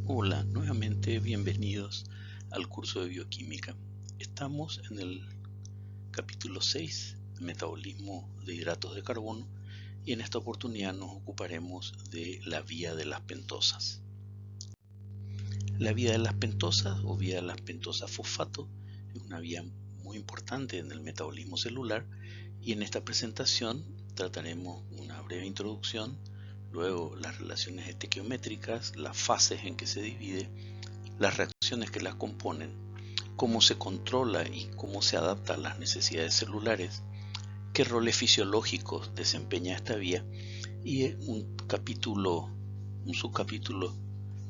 Hola, nuevamente bienvenidos al curso de bioquímica. Estamos en el capítulo 6, metabolismo de hidratos de carbono, y en esta oportunidad nos ocuparemos de la vía de las pentosas. La vía de las pentosas o vía de las pentosas fosfato es una vía muy importante en el metabolismo celular, y en esta presentación trataremos una breve introducción, luego las relaciones estequiométricas, las fases en que se divide, las reacciones que las componen, cómo se controla y cómo se adapta a las necesidades celulares, qué roles fisiológicos desempeña esta vía, y un subcapítulo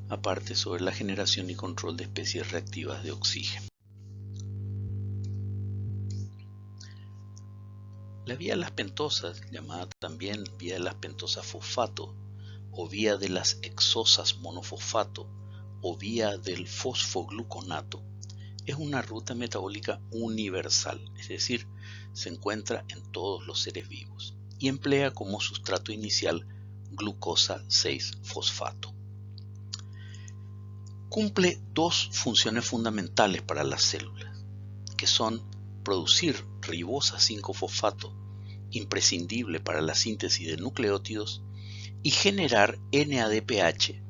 aparte sobre la generación y control de especies reactivas de oxígeno. La vía de las pentosas, llamada también vía de las pentosas fosfato o vía de las hexosas monofosfato o vía del fosfogluconato, es una ruta metabólica universal, es decir, se encuentra en todos los seres vivos y emplea como sustrato inicial glucosa 6-fosfato. Cumple dos funciones fundamentales para las células, que son producir ribosa 5-fosfato, imprescindible para la síntesis de nucleótidos, y generar NADPH,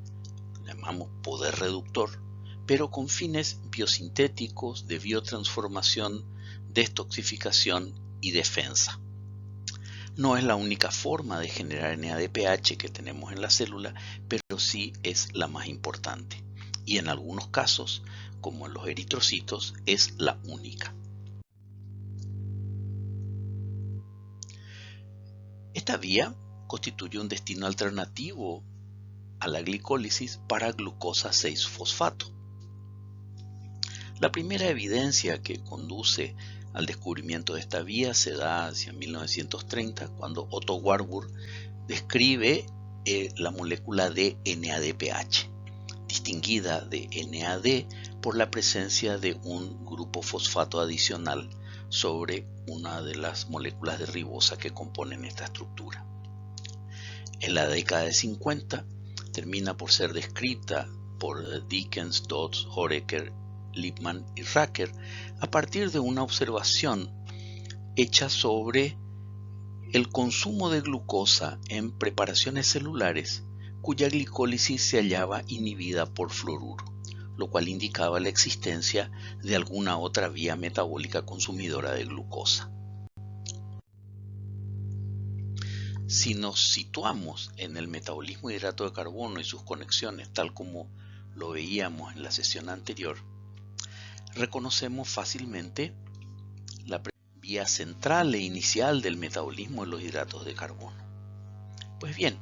llamamos poder reductor, pero con fines biosintéticos, de biotransformación, detoxificación y defensa. No es la única forma de generar NADPH que tenemos en la célula, pero sí es la más importante. Y en algunos casos, como en los eritrocitos, es la única. Esta vía constituye un destino alternativo a la glicólisis para glucosa 6-fosfato. La primera evidencia que conduce al descubrimiento de esta vía se da hacia 1930, cuando Otto Warburg describe la molécula de NADPH, distinguida de NAD por la presencia de un grupo fosfato adicional sobre una de las moléculas de ribosa que componen esta estructura. En la década de 50 termina por ser descrita por Dickens, Dodds, Horecker, Lippmann y Racker a partir de una observación hecha sobre el consumo de glucosa en preparaciones celulares cuya glicólisis se hallaba inhibida por fluoruro, lo cual indicaba la existencia de alguna otra vía metabólica consumidora de glucosa. Si nos situamos en el metabolismo de hidrato de carbono y sus conexiones, tal como lo veíamos en la sesión anterior, reconocemos fácilmente la vía central e inicial del metabolismo de los hidratos de carbono. Pues bien,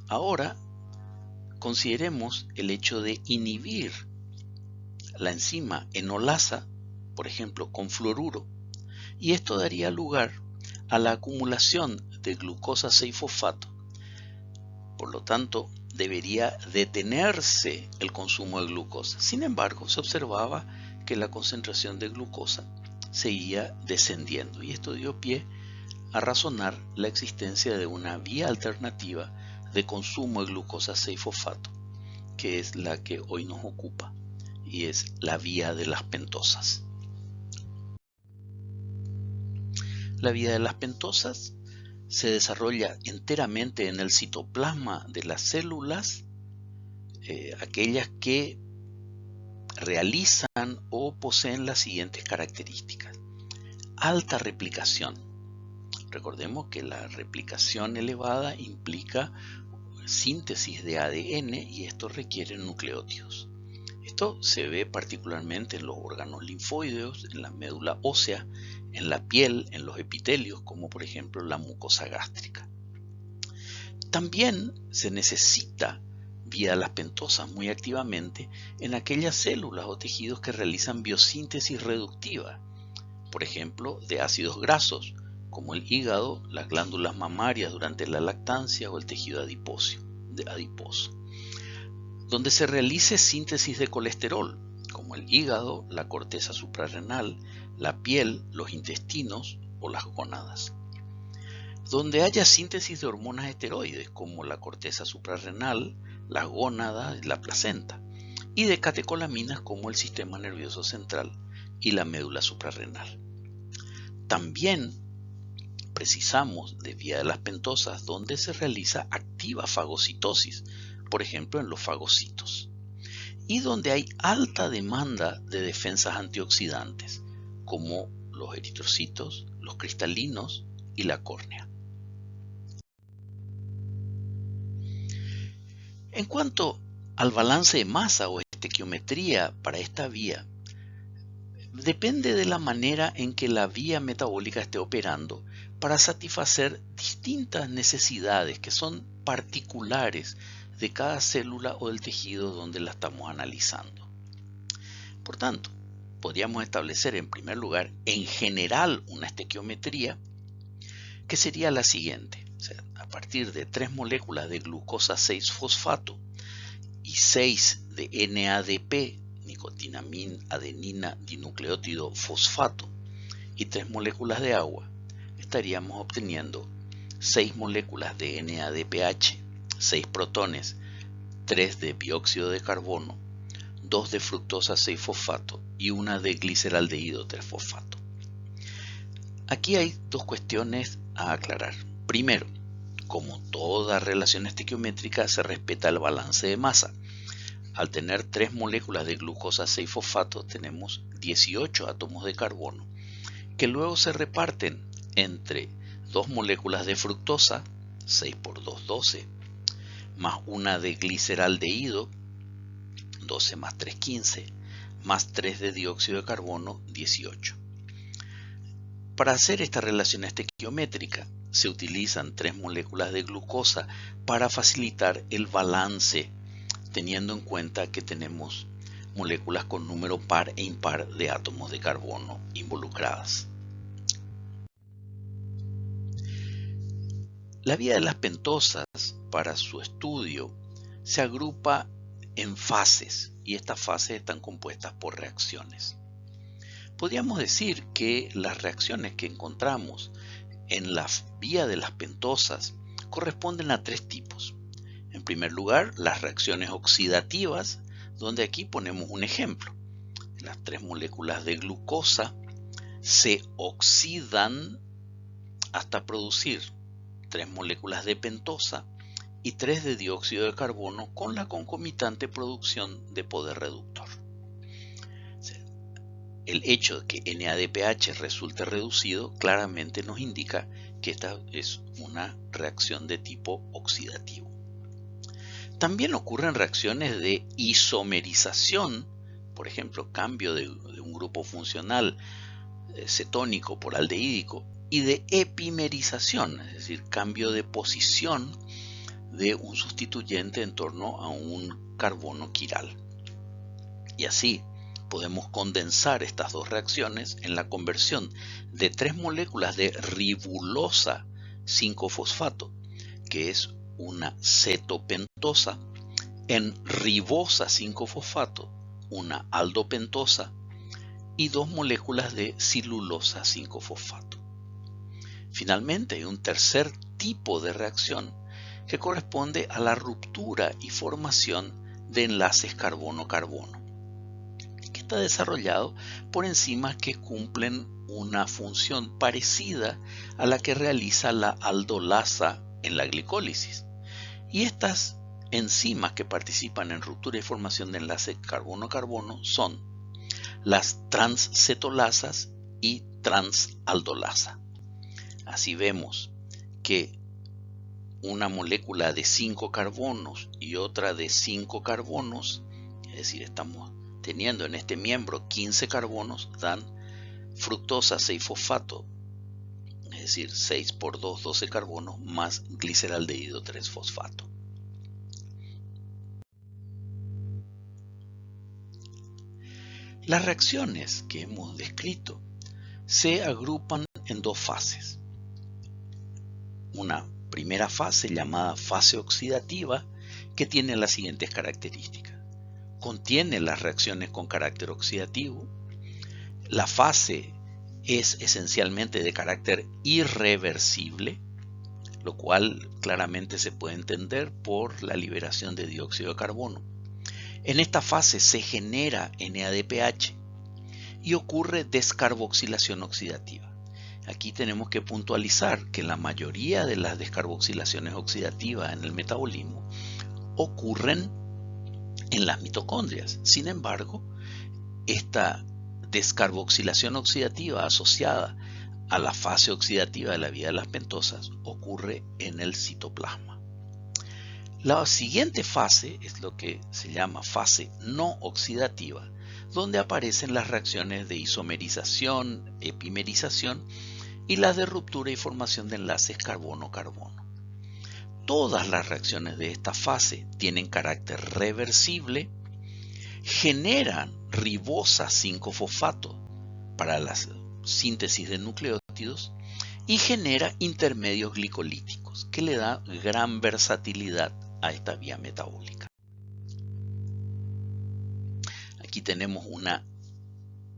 ahora consideremos el hecho de inhibir la enzima enolasa, por ejemplo, con fluoruro, y esto daría lugar a la acumulación de glucosa 6-fosfato. Por lo tanto, debería detenerse el consumo de glucosa. Sin embargo, se observaba que la concentración de glucosa seguía descendiendo, y esto dio pie a razonar la existencia de una vía alternativa de consumo de glucosa 6-fosfato, que es la que hoy nos ocupa, y es la vía de las pentosas. La vía de las pentosas se desarrolla enteramente en el citoplasma de las células, aquellas que realizan o poseen las siguientes características: alta replicación. Recordemos que la replicación elevada implica síntesis de ADN y esto requiere nucleótidos. Esto se ve particularmente en los órganos linfoideos, en la médula ósea, en la piel, en los epitelios, como por ejemplo la mucosa gástrica. También se necesita vía de las pentosas muy activamente en aquellas células o tejidos que realizan biosíntesis reductiva, por ejemplo, de ácidos grasos, como el hígado, las glándulas mamarias durante la lactancia o el tejido adiposo, donde se realice síntesis de colesterol, como el hígado, la corteza suprarrenal, la piel, los intestinos o las gónadas. Donde haya síntesis de hormonas esteroides, como la corteza suprarrenal, las gónadas y la placenta. y de catecolaminas como el sistema nervioso central y la médula suprarrenal. También precisamos de vía de las pentosas donde se realiza activa fagocitosis, por ejemplo en los fagocitos, y donde hay alta demanda de defensas antioxidantes, como los eritrocitos, los cristalinos y la córnea. En cuanto al balance de masa o estequiometría para esta vía, depende de la manera en que la vía metabólica esté operando para satisfacer distintas necesidades que son particulares de cada célula o del tejido donde la estamos analizando. Por tanto, podríamos establecer en primer lugar, en general, una estequiometría que sería la siguiente. O sea, a partir de 3 moléculas de glucosa 6-fosfato y 6 de NADP, nicotinamina, adenina, dinucleótido, fosfato, y 3 moléculas de agua, estaríamos obteniendo 6 moléculas de NADPH, 6 protones, 3 de dióxido de carbono, 2 de fructosa 6-fosfato y 1 de gliceraldehído 3-fosfato. Aquí hay dos cuestiones a aclarar. Primero, como toda relación estequiométrica, se respeta el balance de masa. Al tener 3 moléculas de glucosa 6-fosfato, tenemos 18 átomos de carbono, que luego se reparten entre 2 moléculas de fructosa, 6 por 2, 12, más 1 de gliceraldehído, 12 más 3, 15, más 3 de dióxido de carbono, 18. Para hacer esta relación estequiométrica, se utilizan 3 moléculas de glucosa para facilitar el balance, teniendo en cuenta que tenemos moléculas con número par e impar de átomos de carbono involucradas. La vía de las pentosas, para su estudio, se agrupa en fases, y estas fases están compuestas por reacciones. Podríamos decir que las reacciones que encontramos en la vía de las pentosas corresponden a 3 tipos. En primer lugar, las reacciones oxidativas, donde aquí ponemos un ejemplo. Las 3 moléculas de glucosa se oxidan hasta producir 3 moléculas de pentosa y 3 de dióxido de carbono con la concomitante producción de poder reductor. El hecho de que NADPH resulte reducido claramente nos indica que esta es una reacción de tipo oxidativo. También ocurren reacciones de isomerización, por ejemplo, cambio de un grupo funcional cetónico por aldehídico, y de epimerización, es decir, cambio de posición de un sustituyente en torno a un carbono quiral. Y así podemos condensar estas dos reacciones en la conversión de 3 moléculas de ribulosa 5-fosfato, que es una cetopentosa, en ribosa 5-fosfato, una aldopentosa, y 2 moléculas de silulosa 5-fosfato. Finalmente, hay un tercer tipo de reacción que corresponde a la ruptura y formación de enlaces carbono-carbono, que está desarrollado por enzimas que cumplen una función parecida a la que realiza la aldolasa en la glicólisis. Y estas enzimas que participan en ruptura y formación de enlaces carbono-carbono son las transcetolasas y transaldolasa. Así vemos que una molécula de 5 carbonos y otra de 5 carbonos, es decir, estamos teniendo en este miembro 15 carbonos, dan fructosa 6-fosfato, es decir, 6 por 2, 12 carbonos, más gliceraldehído 3-fosfato. Las reacciones que hemos descrito se agrupan en 2 fases. Una primera fase llamada fase oxidativa, que tiene las siguientes características. Contiene las reacciones con carácter oxidativo. La fase es esencialmente de carácter irreversible, lo cual claramente se puede entender por la liberación de dióxido de carbono. En esta fase se genera NADPH y ocurre descarboxilación oxidativa. Aquí tenemos que puntualizar que la mayoría de las descarboxilaciones oxidativas en el metabolismo ocurren en las mitocondrias. Sin embargo, esta descarboxilación oxidativa asociada a la fase oxidativa de la vida de las pentosas ocurre en el citoplasma. La siguiente fase es lo que se llama fase no oxidativa, donde aparecen las reacciones de isomerización, epimerización y las de ruptura y formación de enlaces carbono-carbono. Todas las reacciones de esta fase tienen carácter reversible, generan ribosa 5-fosfato para la síntesis de nucleótidos y genera intermedios glicolíticos, que le da gran versatilidad a esta vía metabólica. Aquí tenemos una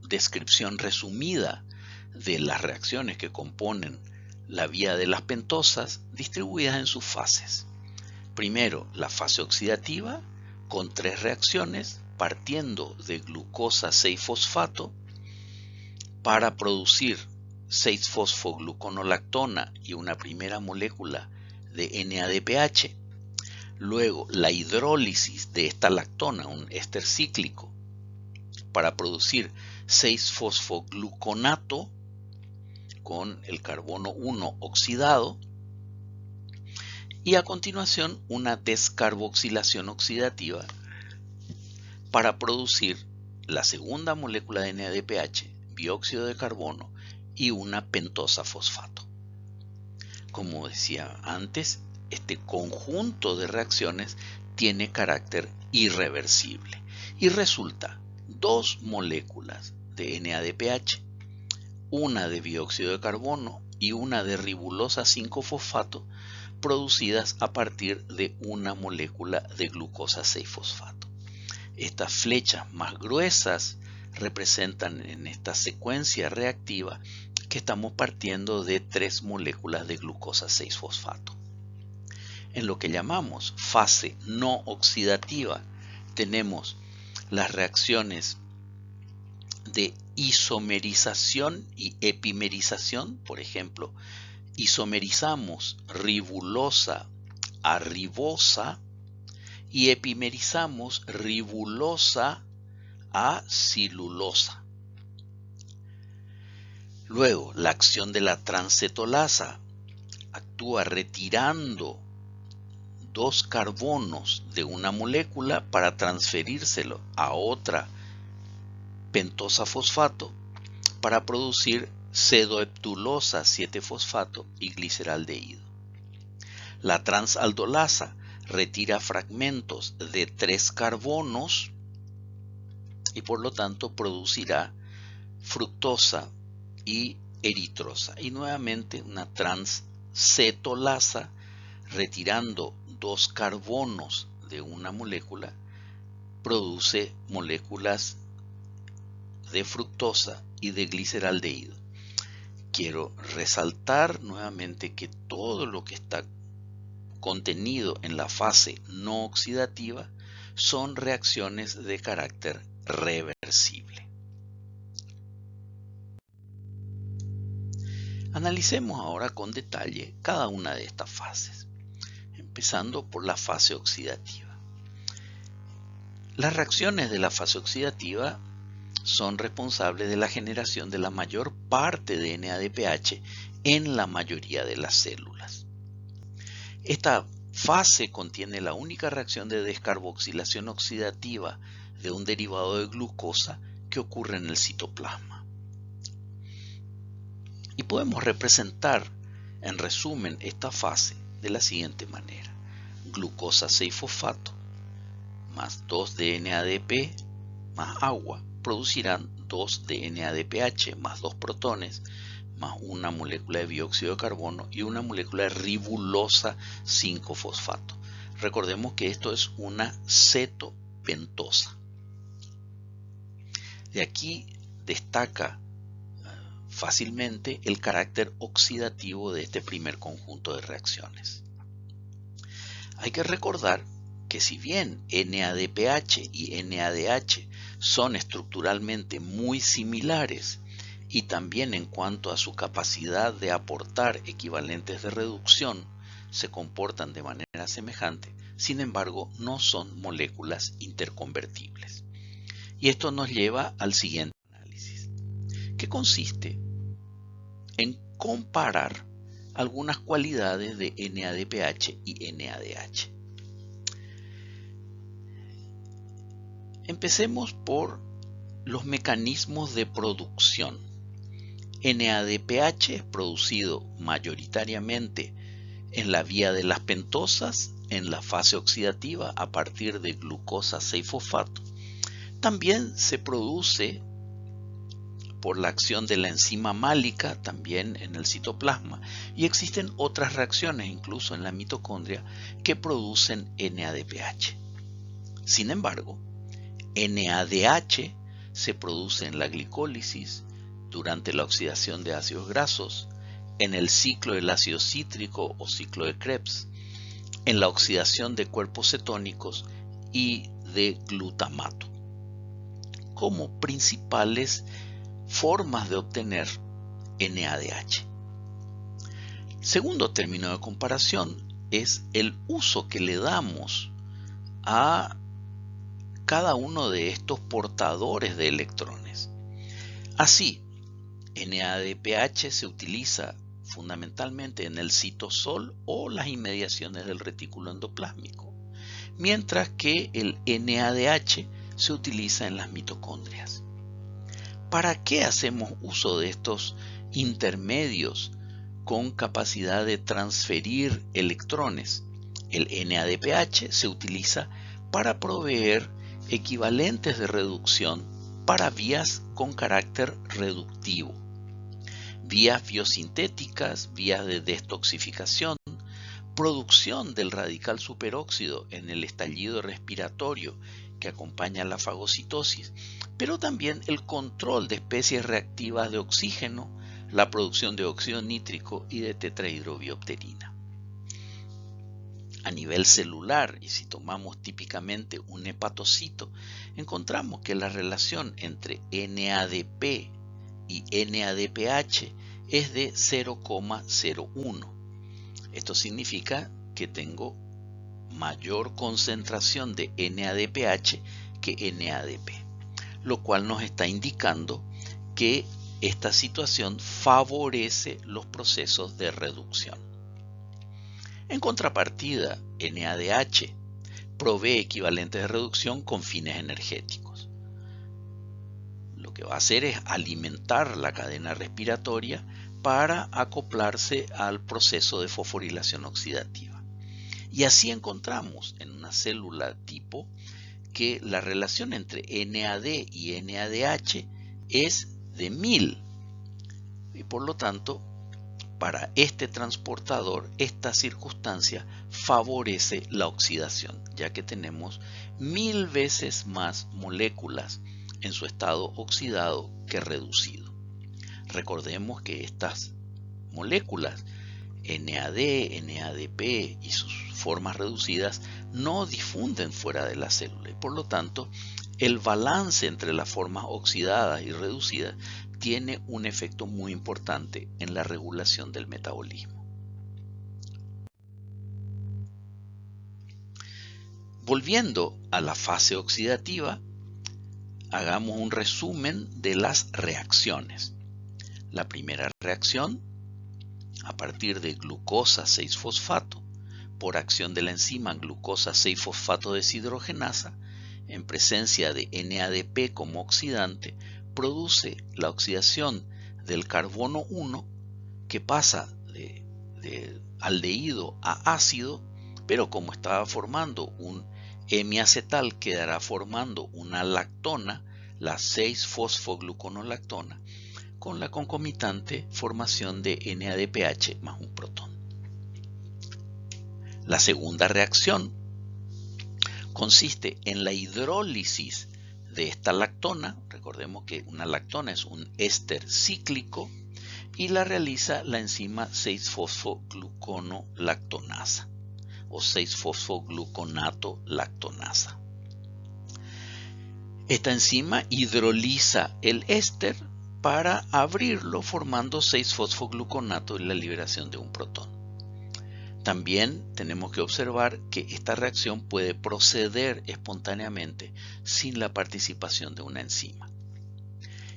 descripción resumida de las reacciones que componen la vía de las pentosas distribuidas en sus fases. Primero, la fase oxidativa con 3 reacciones partiendo de glucosa 6-fosfato para producir 6-fosfogluconolactona y una primera molécula de NADPH. Luego, la hidrólisis de esta lactona, un éster cíclico, para producir 6-fosfogluconato con el carbono 1 oxidado. Y a continuación, una descarboxilación oxidativa para producir la segunda molécula de NADPH, dióxido de carbono y una pentosa fosfato. Como decía antes, este conjunto de reacciones tiene carácter irreversible y resulta 2 moléculas de NADPH, una de dióxido de carbono y una de ribulosa 5-fosfato, producidas a partir de una molécula de glucosa 6-fosfato. Estas flechas más gruesas representan en esta secuencia reactiva que estamos partiendo de 3 moléculas de glucosa 6-fosfato. En lo que llamamos fase no oxidativa tenemos las reacciones de isomerización y epimerización. Por ejemplo, isomerizamos ribulosa a ribosa y epimerizamos ribulosa a silulosa. Luego, la acción de la transcetolasa actúa retirando 2 carbonos de una molécula para transferírselo a otra pentosa fosfato para producir cedoheptulosa 7-fosfato y gliceraldehído. La transaldolasa retira fragmentos de 3 carbonos y por lo tanto producirá fructosa y eritrosa. Y nuevamente una transcetolasa retirando 2 carbonos de una molécula produce moléculas de fructosa y de gliceraldehído. Quiero resaltar nuevamente que todo lo que está contenido en la fase no oxidativa son reacciones de carácter reversible. Analicemos ahora con detalle cada una de estas fases, empezando por la fase oxidativa. Las reacciones de la fase oxidativa son responsables de la generación de la mayor parte de NADPH en la mayoría de las células. Esta fase contiene la única reacción de descarboxilación oxidativa de un derivado de glucosa que ocurre en el citoplasma. Y podemos representar, en resumen, esta fase de la siguiente manera. Glucosa 6-fosfato más 2 de NADP más agua producirán 2 de NADPH más 2 protones más una molécula de dióxido de carbono y una molécula de ribulosa 5-fosfato. Recordemos que esto es una cetopentosa. De aquí destaca fácilmente el carácter oxidativo de este primer conjunto de reacciones. Hay que recordar que si bien NADPH y NADH son estructuralmente muy similares y también en cuanto a su capacidad de aportar equivalentes de reducción se comportan de manera semejante, sin embargo no son moléculas interconvertibles. Y esto nos lleva al siguiente análisis, que consiste en comparar algunas cualidades de NADPH y NADH. Empecemos por los mecanismos de producción. NADPH es producido mayoritariamente en la vía de las pentosas, en la fase oxidativa a partir de glucosa 6-fosfato. También se produce por la acción de la enzima málica, también en el citoplasma, y existen otras reacciones, incluso en la mitocondria, que producen NADPH. Sin embargo, NADH se produce en la glicólisis, durante la oxidación de ácidos grasos, en el ciclo del ácido cítrico o ciclo de Krebs, en la oxidación de cuerpos cetónicos y de glutamato, como principales formas de obtener NADH. Segundo término de comparación es el uso que le damos a cada uno de estos portadores de electrones. Así, NADPH se utiliza fundamentalmente en el citosol o las inmediaciones del retículo endoplásmico, mientras que el NADH se utiliza en las mitocondrias. ¿Para qué hacemos uso de estos intermedios con capacidad de transferir electrones? El NADPH se utiliza para proveer equivalentes de reducción para vías con carácter reductivo, vías biosintéticas, vías de detoxificación, producción del radical superóxido en el estallido respiratorio que acompaña la fagocitosis, pero también el control de especies reactivas de oxígeno, la producción de óxido nítrico y de tetrahidrobiopterina. A nivel celular, y si tomamos típicamente un hepatocito, encontramos que la relación entre NADP y NADPH es de 0,01. Esto significa que tengo mayor concentración de NADPH que NADP, lo cual nos está indicando que esta situación favorece los procesos de reducción. En contrapartida, NADH provee equivalentes de reducción con fines energéticos. Lo que va a hacer es alimentar la cadena respiratoria para acoplarse al proceso de fosforilación oxidativa. Y así encontramos en una célula tipo que la relación entre NAD y NADH es de 1000. Y por lo tanto, para este transportador, esta circunstancia favorece la oxidación, ya que tenemos 1000 veces más moléculas en su estado oxidado que reducido. Recordemos que estas moléculas, NAD, NADP y sus formas reducidas, no difunden fuera de la célula y por lo tanto el balance entre las formas oxidadas y reducidas tiene un efecto muy importante en la regulación del metabolismo. Volviendo a la fase oxidativa, hagamos un resumen de las reacciones. La primera reacción, a partir de glucosa 6-fosfato, por acción de la enzima glucosa 6-fosfato deshidrogenasa, en presencia de NADP como oxidante, produce la oxidación del carbono 1 que pasa de aldehído a ácido, pero como estaba formando un hemiacetal, quedará formando una lactona, la 6-fosfogluconolactona, con la concomitante formación de NADPH más un protón. La segunda reacción consiste en la hidrólisis de esta lactona. Recordemos que una lactona es un éster cíclico y la realiza la enzima 6-fosfogluconolactonasa. o 6-fosfogluconato lactonasa. Esta enzima hidroliza el éster para abrirlo formando 6-fosfogluconato y la liberación de un protón. También tenemos que observar que esta reacción puede proceder espontáneamente sin la participación de una enzima.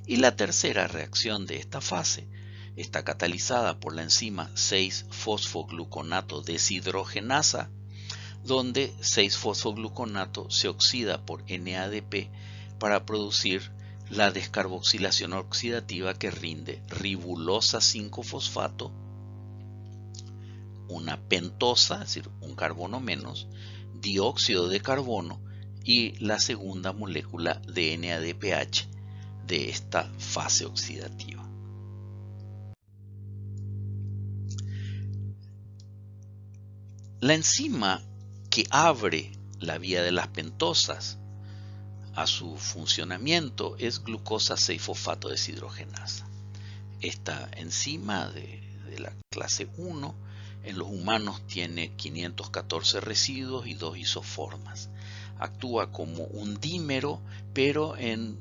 Y la tercera reacción de esta fase está catalizada por la enzima 6-fosfogluconato deshidrogenasa, donde 6-fosfogluconato se oxida por NADP para producir la descarboxilación oxidativa que rinde ribulosa 5-fosfato, una pentosa, es decir, un carbono menos, dióxido de carbono y la segunda molécula de NADPH de esta fase oxidativa. La enzima que abre la vía de las pentosas a su funcionamiento es glucosa 6-fosfato deshidrogenasa. Esta enzima de la clase 1 en los humanos tiene 514 residuos y 2 isoformas. Actúa como un dímero, pero en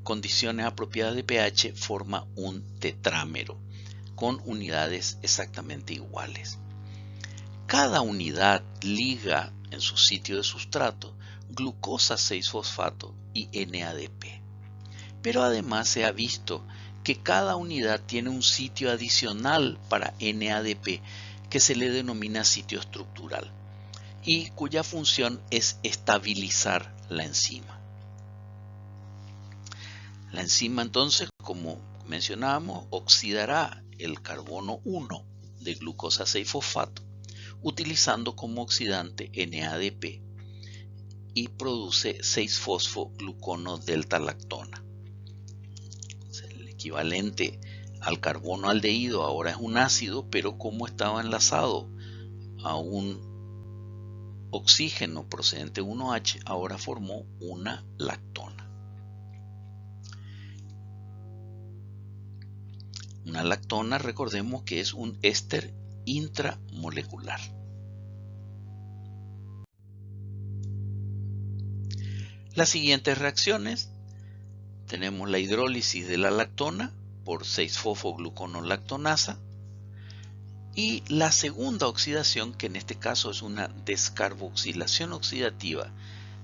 condiciones apropiadas de pH forma un tetrámero con unidades exactamente iguales. Cada unidad liga en su sitio de sustrato glucosa 6-fosfato y NADP. Pero además se ha visto que cada unidad tiene un sitio adicional para NADP que se le denomina sitio estructural y cuya función es estabilizar la enzima. La enzima entonces, como mencionábamos, oxidará el carbono 1 de glucosa 6-fosfato utilizando como oxidante NADP y produce 6-fosfoglucono delta-lactona. El equivalente al carbono aldehído ahora es un ácido, pero como estaba enlazado a un oxígeno procedente de 1H, ahora formó una lactona. Una lactona, recordemos que es un éster intramolecular. Las siguientes reacciones, tenemos la hidrólisis de la lactona por 6-fosfogluconolactonasa y la segunda oxidación, que en este caso es una descarboxilación oxidativa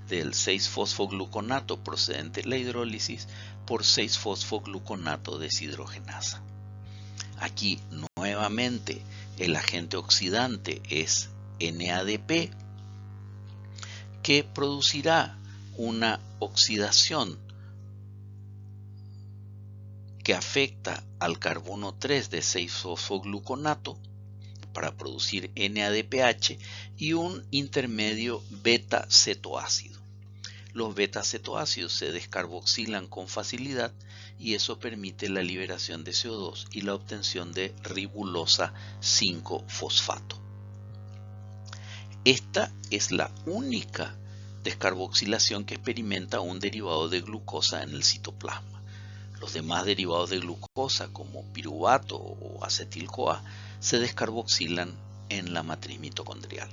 del 6-fosfogluconato procedente de la hidrólisis por 6-fosfogluconato deshidrogenasa. Aquí nuevamente el agente oxidante es NADP, que producirá una oxidación que afecta al carbono 3 de 6-fosfogluconato para producir NADPH y un intermedio beta-cetoácido. Los beta-cetoácidos se descarboxilan con facilidad y eso permite la liberación de CO2 y la obtención de ribulosa 5-fosfato. Esta es la única descarboxilación que experimenta un derivado de glucosa en el citoplasma. Los demás derivados de glucosa, como piruvato o acetil-CoA, se descarboxilan en la matriz mitocondrial.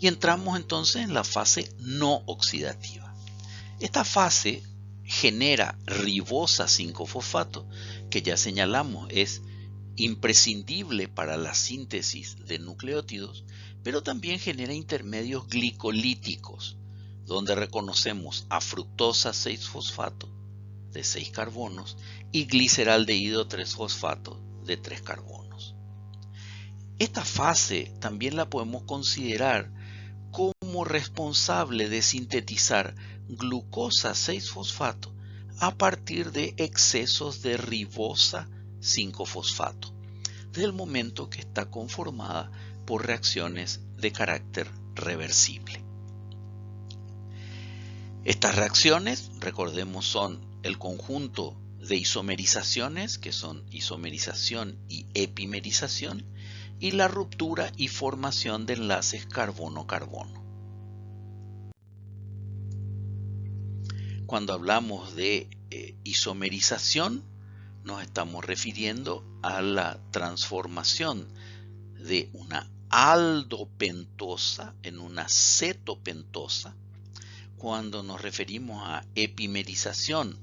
Y entramos entonces en la fase no oxidativa. Esta fase genera ribosa 5-fosfato, que ya señalamos es imprescindible para la síntesis de nucleótidos, pero también genera intermedios glicolíticos, donde reconocemos a fructosa 6-fosfato de 6 carbonos y gliceraldehído 3-fosfato de 3 carbonos. Esta fase también la podemos considerar como responsable de sintetizar glucosa 6-fosfato a partir de excesos de ribosa 5-fosfato, desde el momento que está conformada por reacciones de carácter reversible. Estas reacciones, recordemos, son el conjunto de isomerizaciones, que son isomerización y epimerización, y la ruptura y formación de enlaces carbono-carbono. Cuando hablamos de isomerización, nos estamos refiriendo a la transformación de una aldopentosa en una cetopentosa. Cuando nos referimos a epimerización,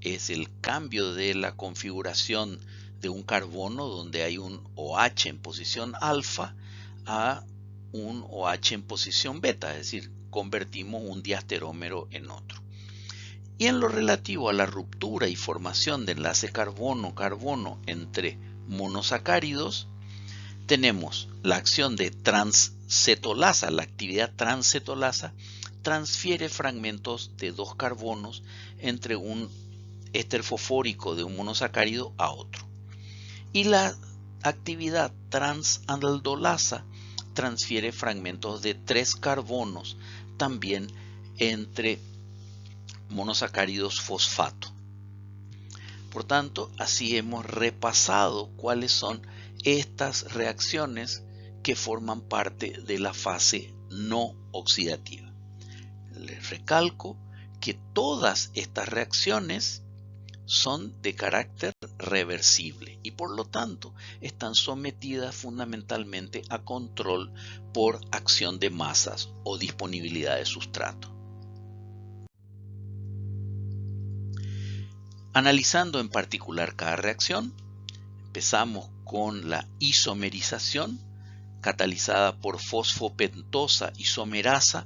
es el cambio de la configuración de un carbono donde hay un OH en posición alfa a un OH en posición beta, es decir, convertimos un diasterómero en otro. Y en lo relativo a la ruptura y formación de enlace carbono-carbono entre monosacáridos, tenemos la acción de transcetolasa. La actividad transcetolasa transfiere fragmentos de dos carbonos entre un éster fosfórico de un monosacárido a otro. Y la actividad transaldolasa transfiere fragmentos de tres carbonos también entre monosacáridos fosfato. Por tanto, así hemos repasado cuáles son estas reacciones que forman parte de la fase no oxidativa. Les recalco que todas estas reacciones son de carácter reversible y por lo tanto están sometidas fundamentalmente a control por acción de masas o disponibilidad de sustrato. Analizando en particular cada reacción, empezamos con la isomerización, catalizada por fosfopentosa isomerasa.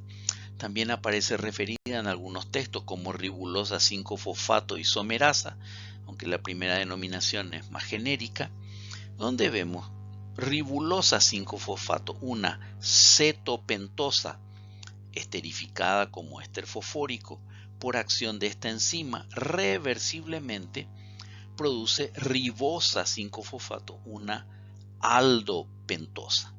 También aparece referida en algunos textos como ribulosa 5-fosfato isomerasa, aunque la primera denominación es más genérica, donde vemos ribulosa 5-fosfato, una cetopentosa esterificada como éster fosfórico. Por acción de esta enzima, reversiblemente produce ribosa 5-fosfato, una aldopentosa.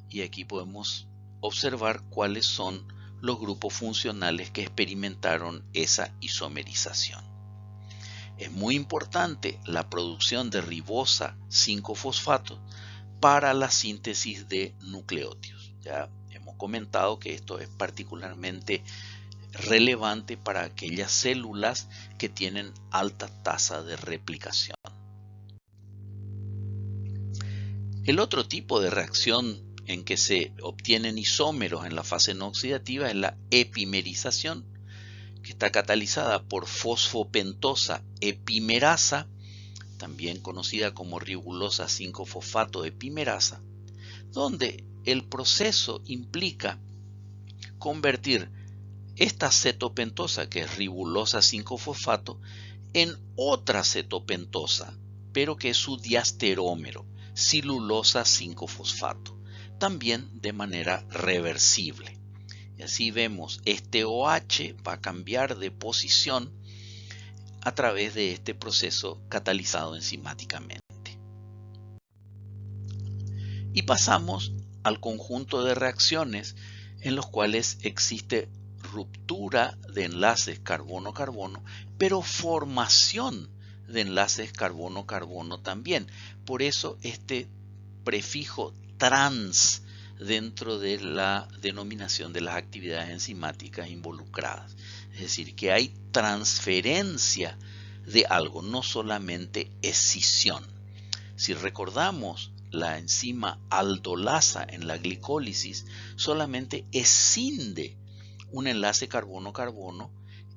Y aquí podemos observar cuáles son los grupos funcionales que experimentaron esa isomerización. Es muy importante la producción de ribosa 5-fosfato para la síntesis de nucleótidos. Ya hemos comentado que esto es particularmente relevante para aquellas células que tienen alta tasa de replicación. El otro tipo de reacción en que se obtienen isómeros en la fase no oxidativa es la epimerización, que está catalizada por fosfopentosa epimerasa, también conocida como ribulosa 5-fosfato epimerasa, donde el proceso implica convertir esta cetopentosa, que es ribulosa 5-fosfato, en otra cetopentosa, pero que es su diasterómero, silulosa 5-fosfato, también de manera reversible. Y así vemos, este OH va a cambiar de posición a través de este proceso catalizado enzimáticamente. Y pasamos al conjunto de reacciones en los cuales existe ruptura de enlaces carbono-carbono, pero formación de enlaces carbono-carbono también. Por eso este prefijo trans dentro de la denominación de las actividades enzimáticas involucradas. Es decir, que hay transferencia de algo, no solamente escisión. Si recordamos, la enzima aldolasa en la glicólisis solamente escinde un enlace carbono-carbono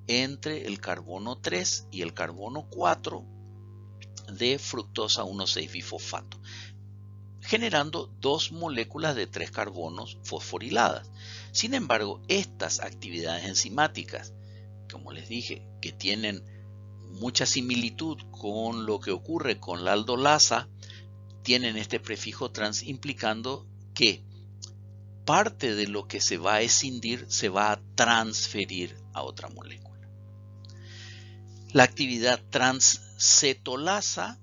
entre el carbono 3 y el carbono 4 de fructosa 1,6-bifosfato, generando dos moléculas de 3 carbonos fosforiladas. Sin embargo, estas actividades enzimáticas, como les dije, que tienen mucha similitud con lo que ocurre con la aldolasa, tienen este prefijo trans, implicando que parte de lo que se va a escindir se va a transferir a otra molécula. La actividad transcetolasa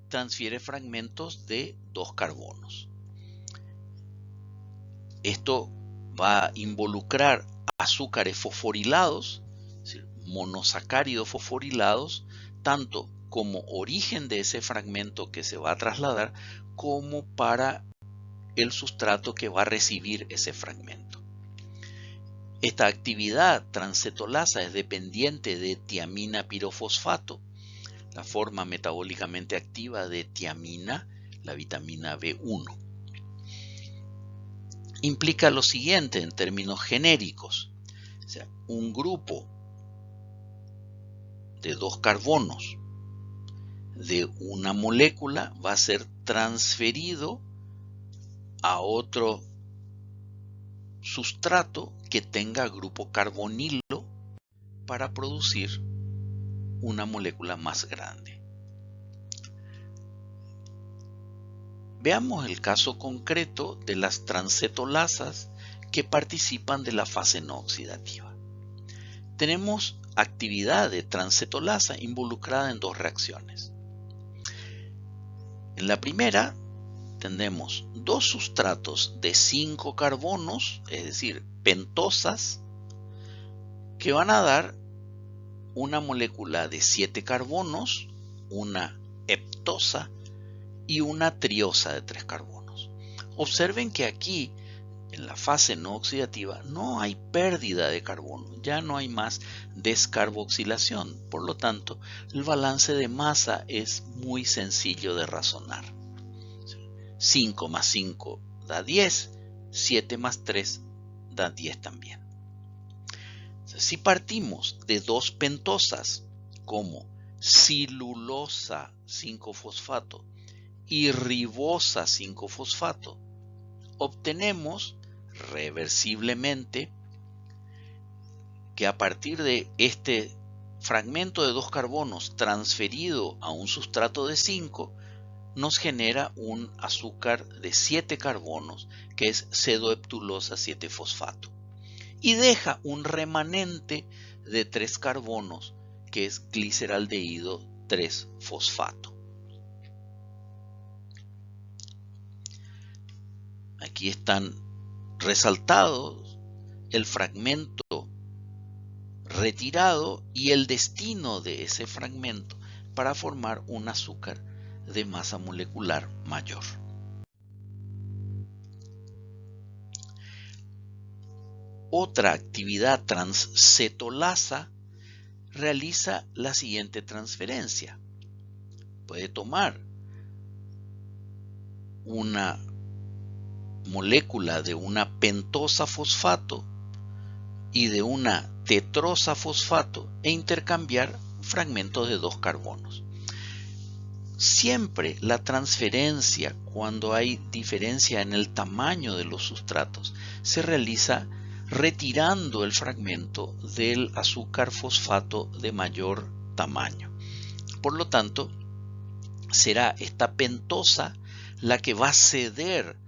transfiere fragmentos de 2 carbonos. Esto va a involucrar azúcares fosforilados, es decir, monosacáridos fosforilados, tanto como origen de ese fragmento que se va a trasladar, como para el sustrato que va a recibir ese fragmento. Esta actividad transcetolasa es dependiente de tiamina pirofosfato, la forma metabólicamente activa de tiamina, la vitamina B1. Implica lo siguiente en términos genéricos. O sea, un grupo de 2 carbonos de una molécula va a ser transferido a otro sustrato que tenga grupo carbonilo para producir una molécula más grande. Veamos el caso concreto de las transcetolasas que participan de la fase no oxidativa. Tenemos actividad de transcetolasa involucrada en 2 reacciones. En la primera tenemos 2 sustratos de 5 carbonos, es decir, pentosas, que van a dar una molécula de 7 carbonos, una heptosa y una triosa de 3 carbonos. Observen que aquí, en la fase no oxidativa, no hay pérdida de carbono, ya no hay más descarboxilación. Por lo tanto, el balance de masa es muy sencillo de razonar. 5 más 5 da 10, 7 más 3 da 10 también. Si partimos de 2 pentosas como silulosa 5-fosfato y ribosa 5-fosfato, obtenemos reversiblemente que a partir de este fragmento de 2 carbonos transferido a un sustrato de 5, nos genera un azúcar de 7 carbonos, que es pseudoheptulosa 7-fosfato. Y deja un remanente de 3 carbonos, que es gliceraldehído 3-fosfato. Aquí están resaltados el fragmento retirado y el destino de ese fragmento para formar un azúcar de masa molecular mayor. Otra actividad transcetolasa realiza la siguiente transferencia. Puede tomar una molécula de una pentosa fosfato y de una tetrosa fosfato e intercambiar fragmentos de 2 carbonos. Siempre la transferencia, cuando hay diferencia en el tamaño de los sustratos, se realiza retirando el fragmento del azúcar fosfato de mayor tamaño. Por lo tanto, será esta pentosa la que va a ceder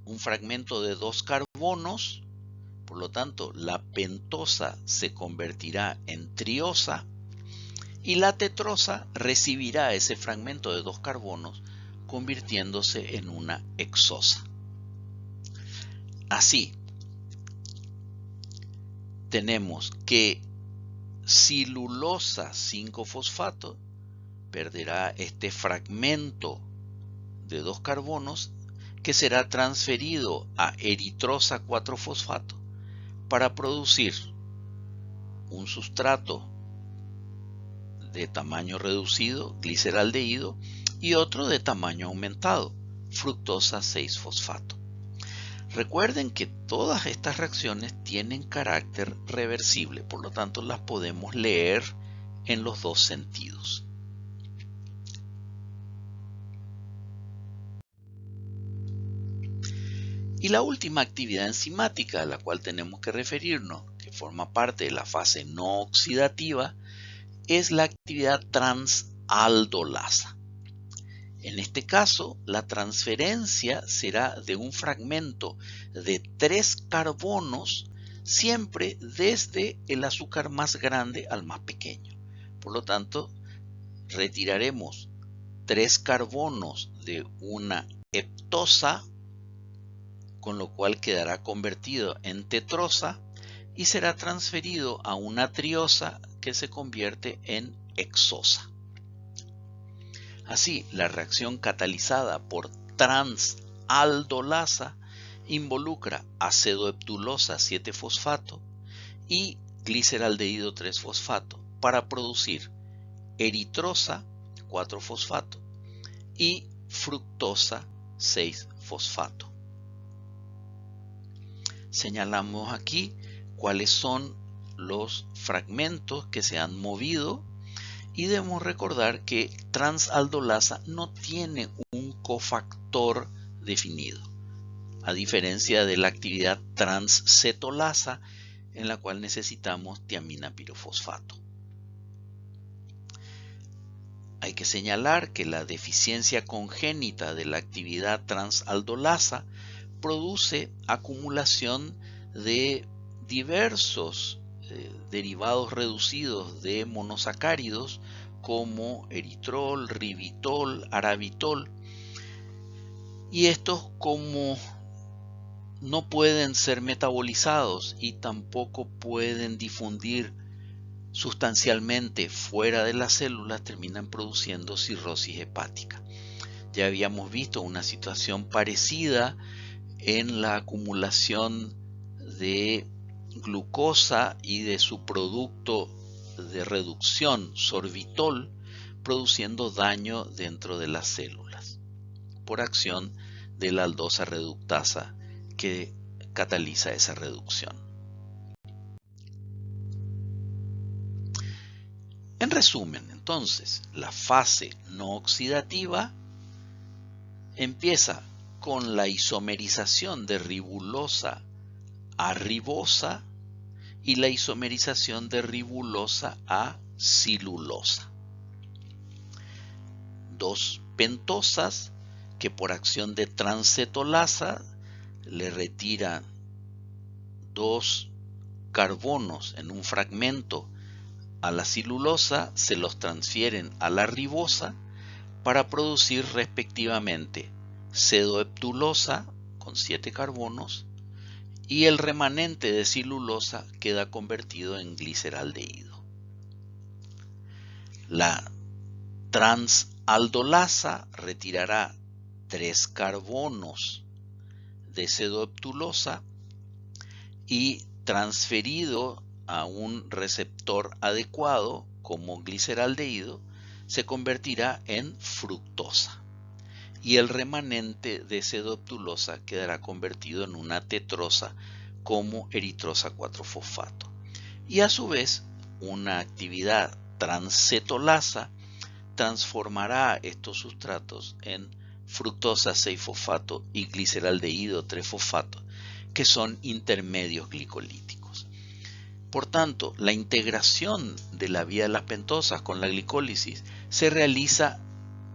un fragmento de 2 carbonos. Por lo tanto, la pentosa se convertirá en triosa y la tetrosa recibirá ese fragmento de 2 carbonos convirtiéndose en una hexosa. Así, tenemos que silulosa 5-fosfato perderá este fragmento de 2 carbonos que será transferido a eritrosa 4-fosfato para producir un sustrato de tamaño reducido, gliceraldehído, y otro de tamaño aumentado, fructosa 6-fosfato. Recuerden que todas estas reacciones tienen carácter reversible, por lo tanto las podemos leer en los 2 sentidos. Y la última actividad enzimática a la cual tenemos que referirnos, que forma parte de la fase no oxidativa, es la actividad transaldolasa. En este caso, la transferencia será de un fragmento de 3 carbonos, siempre desde el azúcar más grande al más pequeño. Por lo tanto, retiraremos 3 carbonos de una heptosa, con lo cual quedará convertido en tetrosa y será transferido a una triosa que se convierte en hexosa. Así, la reacción catalizada por transaldolasa involucra pseudoheptulosa 7-fosfato y gliceraldehído 3-fosfato para producir eritrosa 4-fosfato y fructosa 6-fosfato. Señalamos aquí cuáles son los fragmentos que se han movido y debemos recordar que transaldolasa no tiene un cofactor definido, a diferencia de la actividad transcetolasa en la cual necesitamos tiamina pirofosfato. Hay que señalar que la deficiencia congénita de la actividad transaldolasa produce acumulación de diversos derivados reducidos de monosacáridos como eritrol, ribitol, arabitol, y estos, como no pueden ser metabolizados y tampoco pueden difundir sustancialmente fuera de las células, terminan produciendo cirrosis hepática. Ya habíamos visto una situación parecida en la acumulación de glucosa y de su producto de reducción, sorbitol, produciendo daño dentro de las células por acción de la aldosa reductasa que cataliza esa reducción. En resumen, entonces, la fase no oxidativa empieza con la isomerización de ribulosa a ribosa y la isomerización de ribulosa a cilulosa. Dos pentosas que por acción de transcetolasa le retiran 2 carbonos en un fragmento a la cilulosa, se los transfieren a la ribosa para producir respectivamente cedoheptulosa con 7 carbonos y el remanente de cilulosa queda convertido en gliceraldehído. La transaldolasa retirará 3 carbonos de cedoheptulosa y transferido a un receptor adecuado como gliceraldehído se convertirá en fructosa y el remanente de cedoheptulosa quedará convertido en una tetrosa como eritrosa 4-fosfato. Y a su vez, una actividad transcetolasa transformará estos sustratos en fructosa 6-fosfato y gliceraldehído 3-fosfato, que son intermedios glicolíticos. Por tanto, la integración de la vía de las pentosas con la glicólisis se realiza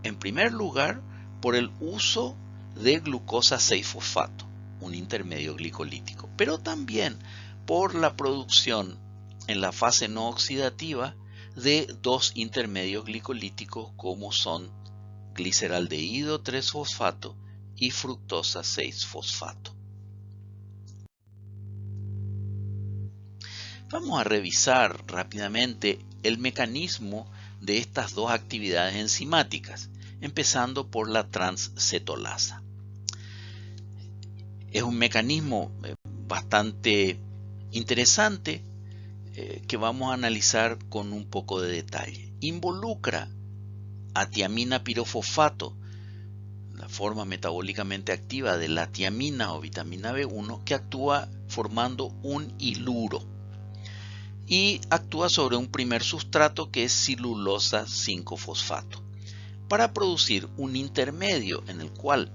en primer lugar por el uso de glucosa 6-fosfato, un intermedio glicolítico, pero también por la producción en la fase no oxidativa de 2 intermedios glicolíticos como son gliceraldehído 3-fosfato y fructosa 6-fosfato. Vamos a revisar rápidamente el mecanismo de estas dos actividades enzimáticas, empezando por la transcetolasa. Es un mecanismo bastante interesante que vamos a analizar con un poco de detalle. Involucra a tiamina pirofosfato, la forma metabólicamente activa de la tiamina o vitamina B1, que actúa formando un iluro y actúa sobre un primer sustrato que es cilulosa 5-fosfato para producir un intermedio en el cual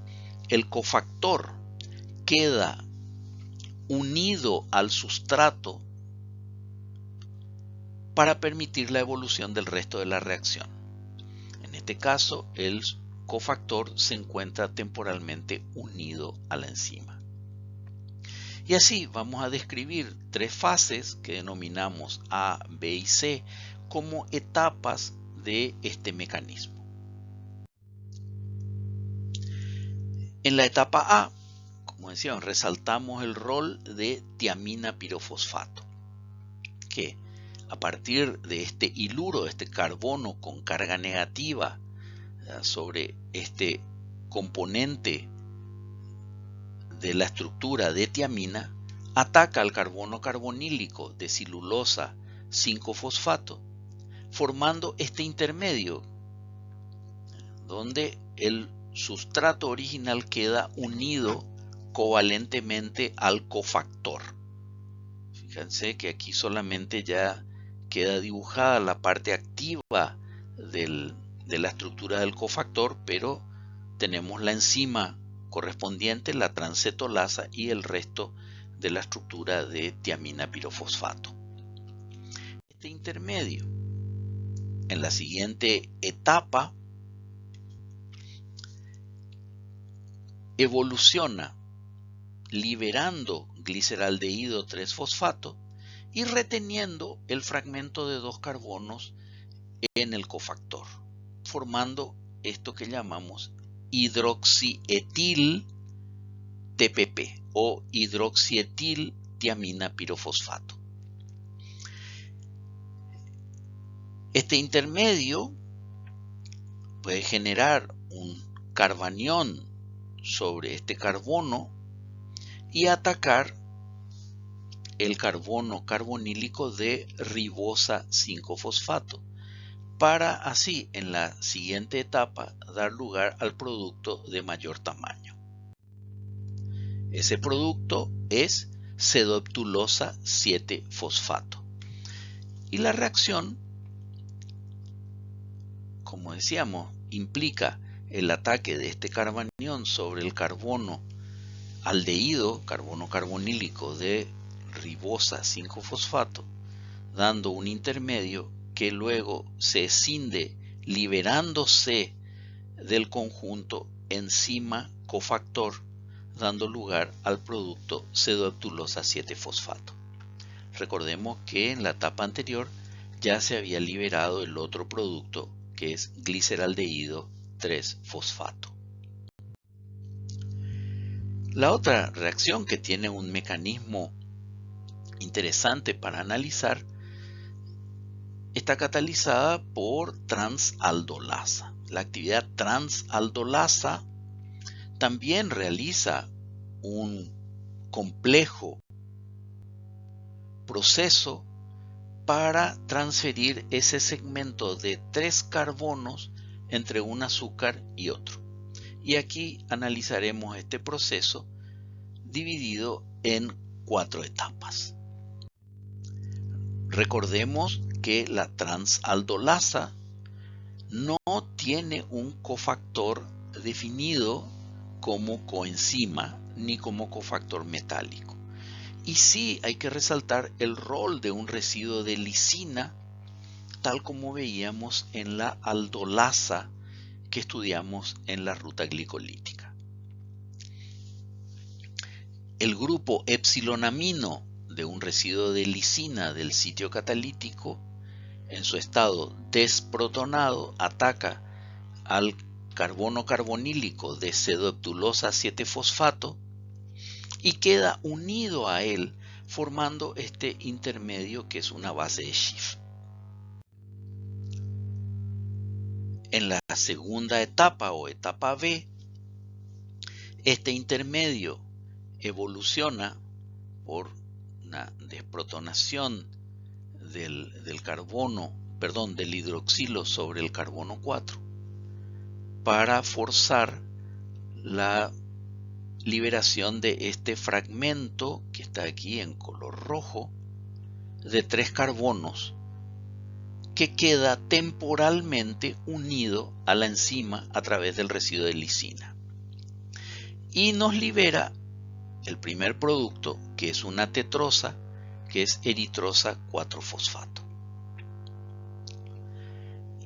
el cofactor queda unido al sustrato para permitir la evolución del resto de la reacción. En este caso, el cofactor se encuentra temporalmente unido a la enzima. Y así vamos a describir 3 fases que denominamos A, B y C como etapas de este mecanismo. En la etapa A, como decíamos, resaltamos el rol de tiamina pirofosfato, que a partir de este iluro, este carbono con carga negativa sobre este componente de la estructura de tiamina, ataca al carbono carbonílico de cilulosa 5-fosfato, formando este intermedio donde el sustrato original queda unido covalentemente al cofactor. Fíjense que aquí solamente ya queda dibujada la parte activa de la estructura del cofactor, pero tenemos la enzima correspondiente, la transcetolasa, y el resto de la estructura de tiamina pirofosfato. Este intermedio, en la siguiente etapa, evoluciona liberando gliceraldehído 3-fosfato y reteniendo el fragmento de 2 carbonos en el cofactor, formando esto que llamamos hidroxietil TPP o hidroxietil tiamina pirofosfato. Este intermedio puede generar un carbanión sobre este carbono y atacar el carbono carbonílico de ribosa 5-fosfato, para así en la siguiente etapa dar lugar al producto de mayor tamaño. Ese producto es cedoptulosa 7-fosfato. Y la reacción, como decíamos, implica el ataque de este carbanión sobre el carbono aldehído, carbono carbonílico de ribosa 5-fosfato, dando un intermedio que luego se escinde liberándose del conjunto enzima cofactor, dando lugar al producto cedoptulosa 7-fosfato. Recordemos que en la etapa anterior ya se había liberado el otro producto, que es gliceraldehído 3-fosfato. La otra reacción que tiene un mecanismo interesante para analizar está catalizada por transaldolasa. La actividad transaldolasa también realiza un complejo proceso para transferir ese segmento de 3 carbonos entre un azúcar y otro. Y aquí analizaremos este proceso dividido en 4 etapas. Recordemos que la transaldolasa no tiene un cofactor definido como coenzima ni como cofactor metálico. Y sí hay que resaltar el rol de un residuo de lisina, tal como veíamos en la aldolasa que estudiamos en la ruta glicolítica. El grupo epsilonamino de un residuo de lisina del sitio catalítico, en su estado desprotonado, ataca al carbono carbonílico de cedoptulosa 7-fosfato y queda unido a él, formando este intermedio que es una base de Schiff. En la segunda etapa o etapa B, este intermedio evoluciona por una desprotonación del carbono, del hidroxilo sobre el carbono 4, para forzar la liberación de este fragmento que está aquí en color rojo de 3 carbonos, que queda temporalmente unido a la enzima a través del residuo de lisina, y nos libera el primer producto, que es una tetrosa, que es eritrosa 4-fosfato.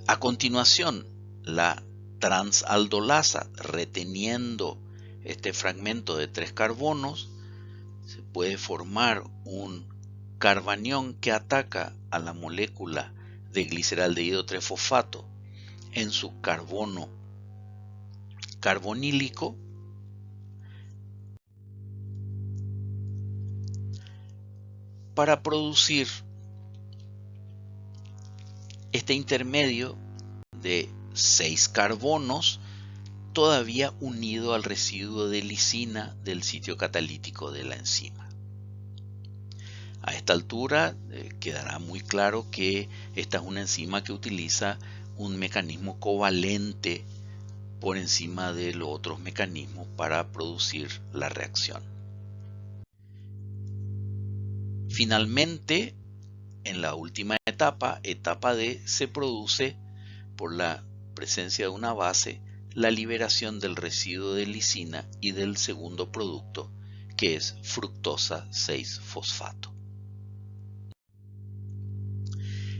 A continuación, la transaldolasa, reteniendo este fragmento de 3 carbonos, se puede formar un carbanión que ataca a la molécula de gliceraldehído 3-fosfato en su carbono carbonílico, para producir este intermedio de 6 carbonos todavía unido al residuo de lisina del sitio catalítico de la enzima. A esta altura quedará muy claro que esta es una enzima que utiliza un mecanismo covalente por encima de los otros mecanismos para producir la reacción. Finalmente, en la última etapa, etapa D, se produce por la presencia de una base la liberación del residuo de lisina y del segundo producto, que es fructosa 6-fosfato.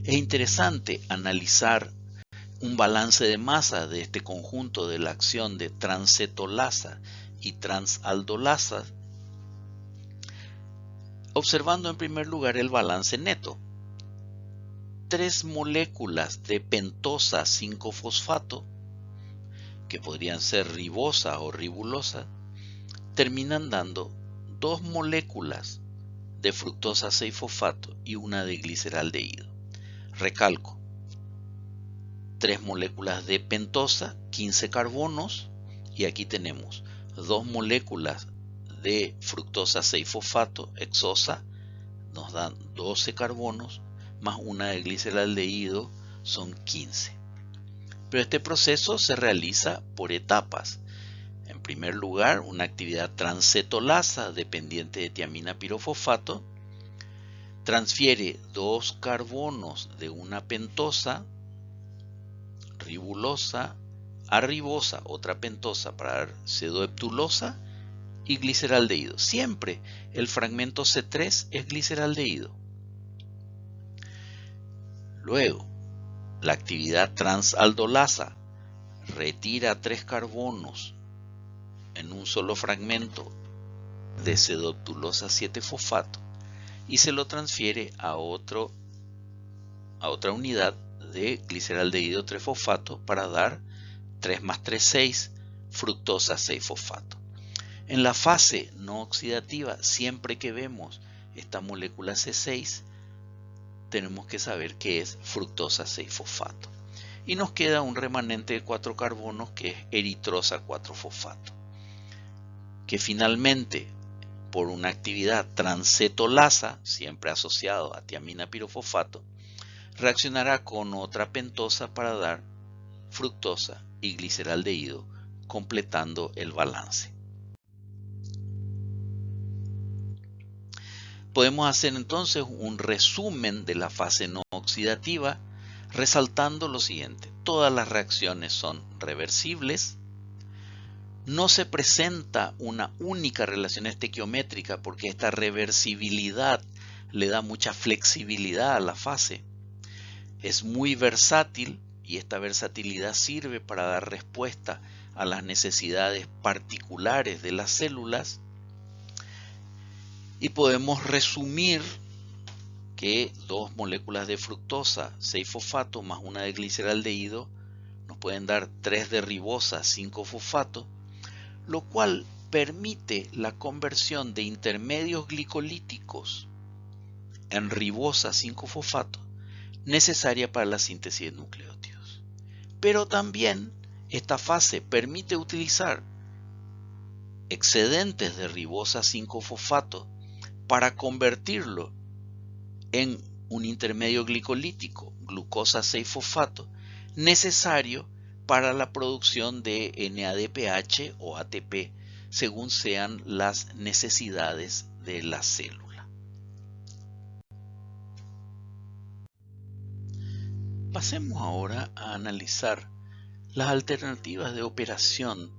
Es interesante analizar un balance de masa de este conjunto de la acción de transcetolasa y transaldolasa, observando en primer lugar el balance neto. 3 moléculas de pentosa 5-fosfato, que podrían ser ribosa o ribulosa, terminan dando 2 moléculas de fructosa 6-fosfato y una de gliceraldehído. Recalco, 3 moléculas de pentosa, 15 carbonos, y aquí tenemos 2 moléculas de fructosa 6-fosfato, hexosa, nos dan 12 carbonos, más una de gliceraldehído son 15. Pero este proceso se realiza por etapas. En primer lugar, una actividad transcetolasa dependiente de tiamina pirofosfato transfiere 2 carbonos de una pentosa ribulosa a ribosa, otra pentosa, para dar pseudoheptulosa y gliceraldehído. Siempre el fragmento C3 es gliceraldehído. Luego, la actividad transaldolasa retira 3 carbonos en un solo fragmento de pseudoheptulosa 7-fosfato y se lo transfiere a otra unidad de gliceraldehído 3-fosfato para dar 3 más 3, 6, fructosa 6-fosfato. En la fase no oxidativa, siempre que vemos esta molécula C6, tenemos que saber que es fructosa 6-fosfato. Y nos queda un remanente de 4 carbonos que es eritrosa 4-fosfato, que finalmente, por una actividad transcetolasa, siempre asociado a tiamina pirofosfato, reaccionará con otra pentosa para dar fructosa y gliceraldehído, completando el balance. Podemos hacer entonces un resumen de la fase no oxidativa, resaltando lo siguiente: todas las reacciones son reversibles, no se presenta una única relación estequiométrica porque esta reversibilidad le da mucha flexibilidad a la fase, es muy versátil y esta versatilidad sirve para dar respuesta a las necesidades particulares de las células. Y podemos resumir que 2 moléculas de fructosa 6-fosfato más una de gliceraldehído nos pueden dar 3 de ribosa 5-fosfato, lo cual permite la conversión de intermedios glicolíticos en ribosa 5-fosfato necesaria para la síntesis de nucleótidos. Pero también esta fase permite utilizar excedentes de ribosa 5-fosfato para convertirlo en un intermedio glicolítico, glucosa 6-fosfato, necesario para la producción de NADPH o ATP, según sean las necesidades de la célula. Pasemos ahora a analizar las alternativas de operación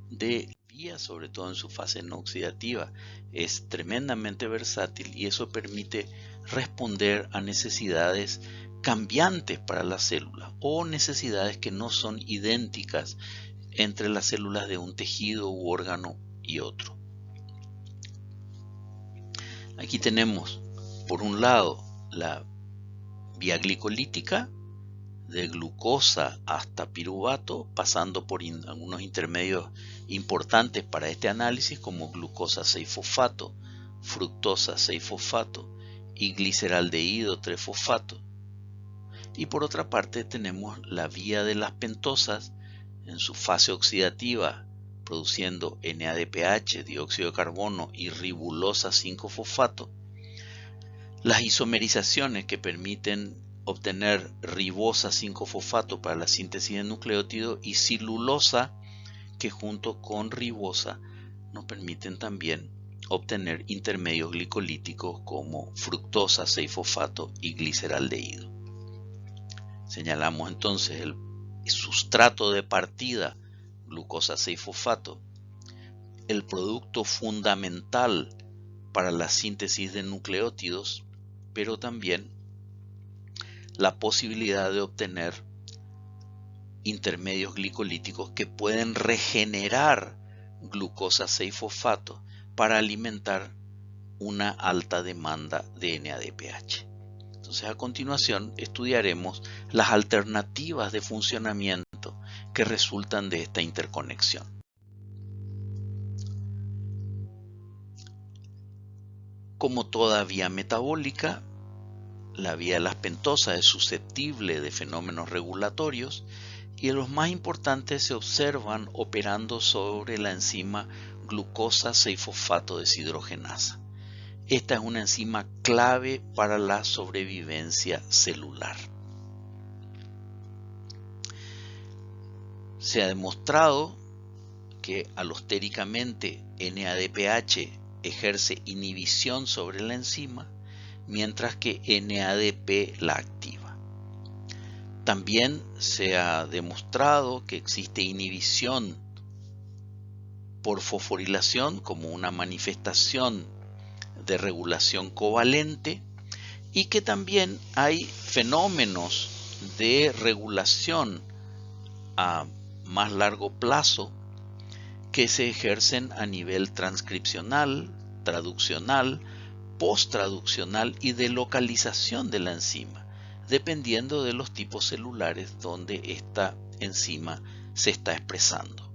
de vía, sobre todo en su fase no oxidativa. Es tremendamente versátil y eso permite responder a necesidades cambiantes para la célula o necesidades que no son idénticas entre las células de un tejido u órgano y otro. Aquí tenemos, por un lado, la vía glicolítica, de glucosa hasta piruvato, pasando por algunos intermedios importantes para este análisis como glucosa 6-fosfato, fructosa 6-fosfato y gliceraldehído 3-fosfato. Y por otra parte tenemos la vía de las pentosas en su fase oxidativa, produciendo NADPH, dióxido de carbono y ribulosa 5-fosfato. Las isomerizaciones que permiten obtener ribosa 5-fosfato para la síntesis de nucleótido y celulosa que junto con ribosa nos permiten también obtener intermedios glicolíticos como fructosa, 6-fosfato y gliceraldehído. Señalamos entonces el sustrato de partida, glucosa 6-fosfato, el producto fundamental para la síntesis de nucleótidos, pero también la posibilidad de obtener intermedios glicolíticos que pueden regenerar glucosa 6-fosfato para alimentar una alta demanda de NADPH. Entonces, a continuación estudiaremos las alternativas de funcionamiento que resultan de esta interconexión. Como toda vía metabólica, la vía de las pentosas es susceptible de fenómenos regulatorios y los más importantes se observan operando sobre la enzima glucosa 6-fosfato deshidrogenasa. Esta es una enzima clave para la sobrevivencia celular. Se ha demostrado que alostéricamente NADPH ejerce inhibición sobre la enzima, mientras que NADP la activa. También se ha demostrado que existe inhibición por fosforilación como una manifestación de regulación covalente y que también hay fenómenos de regulación a más largo plazo que se ejercen a nivel transcripcional, traduccional, posttraduccional y de localización de la enzima, dependiendo de los tipos celulares donde esta enzima se está expresando.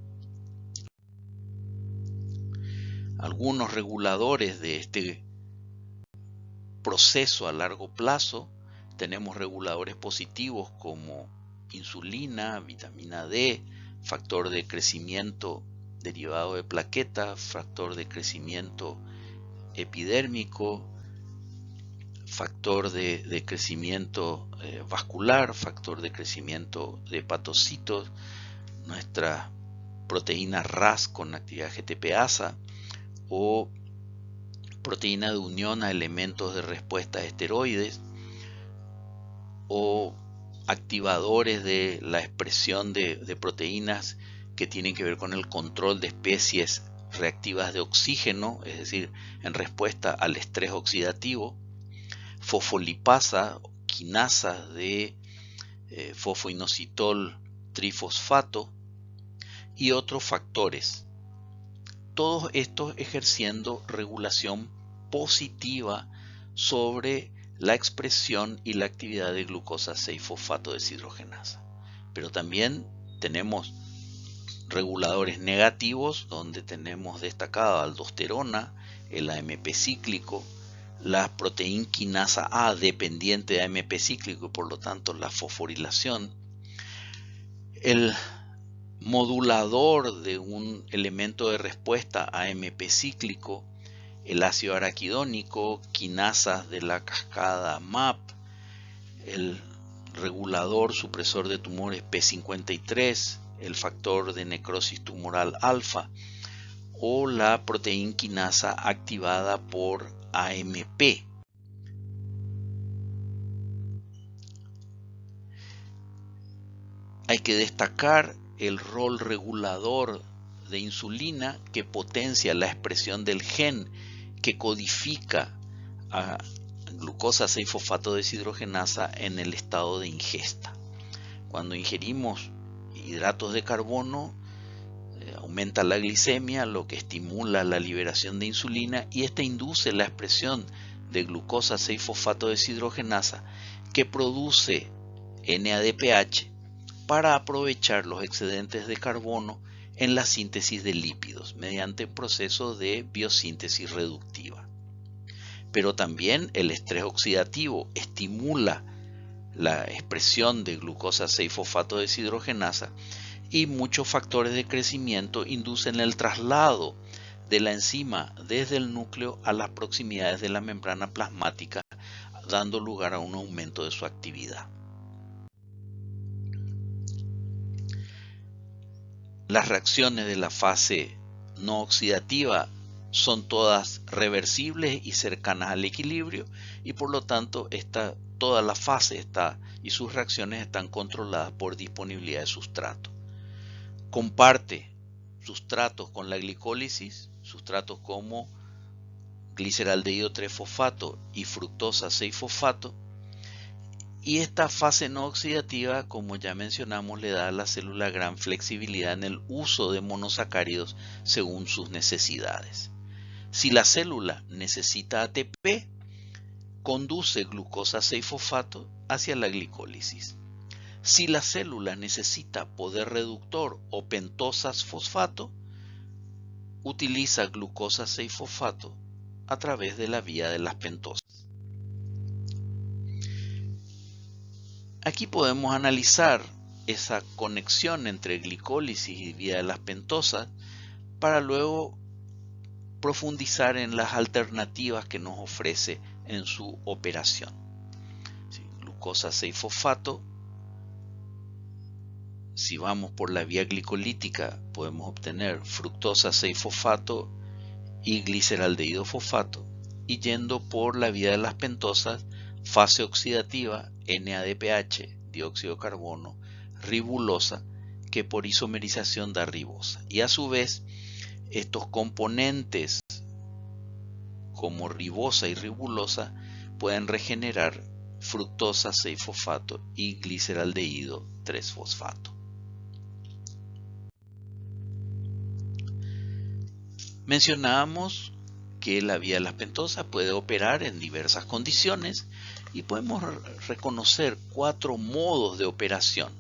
Algunos reguladores de este proceso a largo plazo, tenemos reguladores positivos como insulina, vitamina D, factor de crecimiento derivado de plaqueta, factor de crecimiento epidérmico, factor de crecimiento vascular, factor de crecimiento de hepatocitos, nuestra proteína RAS con actividad GTPasa o proteína de unión a elementos de respuesta a esteroides o activadores de la expresión de proteínas que tienen que ver con el control de especies reactivas de oxígeno, es decir, en respuesta al estrés oxidativo, fosfolipasa, quinasa de fosfoinositol trifosfato y otros factores. Todos estos ejerciendo regulación positiva sobre la expresión y la actividad de glucosa 6-fosfato deshidrogenasa. Pero también tenemos reguladores negativos donde tenemos destacada aldosterona, el AMP cíclico, la proteína quinasa A dependiente de AMP cíclico y por lo tanto la fosforilación, el modulador de un elemento de respuesta AMP cíclico, el ácido araquidónico, quinasas de la cascada MAP, el regulador supresor de tumores P53, el factor de necrosis tumoral alfa o la proteína quinasa activada por AMP. Hay que destacar el rol regulador de insulina que potencia la expresión del gen que codifica a glucosa 6-fosfato deshidrogenasa en el estado de ingesta. Cuando ingerimos hidratos de carbono, aumenta la glicemia, lo que estimula la liberación de insulina y esta induce la expresión de glucosa 6-fosfato deshidrogenasa que produce NADPH para aprovechar los excedentes de carbono en la síntesis de lípidos mediante un proceso de biosíntesis reductiva. Pero también el estrés oxidativo estimula la expresión de glucosa 6-fosfato deshidrogenasa y muchos factores de crecimiento inducen el traslado de la enzima desde el núcleo a las proximidades de la membrana plasmática, dando lugar a un aumento de su actividad. Las reacciones de la fase no oxidativa son todas reversibles y cercanas al equilibrio, y por lo tanto toda la fase y sus reacciones están controladas por disponibilidad de sustrato. Comparte sustratos con la glicólisis, sustratos como gliceraldehído 3-fosfato y fructosa 6-fosfato, y esta fase no oxidativa, como ya mencionamos, le da a la célula gran flexibilidad en el uso de monosacáridos según sus necesidades. Si la célula necesita ATP, conduce glucosa 6-fosfato hacia la glicólisis. Si la célula necesita poder reductor o pentosas fosfato, utiliza glucosa 6-fosfato a través de la vía de las pentosas. Aquí podemos analizar esa conexión entre glicólisis y vía de las pentosas para luego profundizar en las alternativas que nos ofrece en su operación. Glucosa 6-fosfato, si vamos por la vía glicolítica podemos obtener fructosa 6-fosfato y gliceraldehído fosfato, y yendo por la vía de las pentosas, fase oxidativa NADPH, dióxido de carbono, ribulosa, que por isomerización da ribosa. Y a su vez, estos componentes como ribosa y ribulosa pueden regenerar fructosa 6-fosfato y gliceraldehído 3-fosfato. Mencionábamos que la vía de las pentosas puede operar en diversas condiciones y podemos reconocer 4 modos de operación.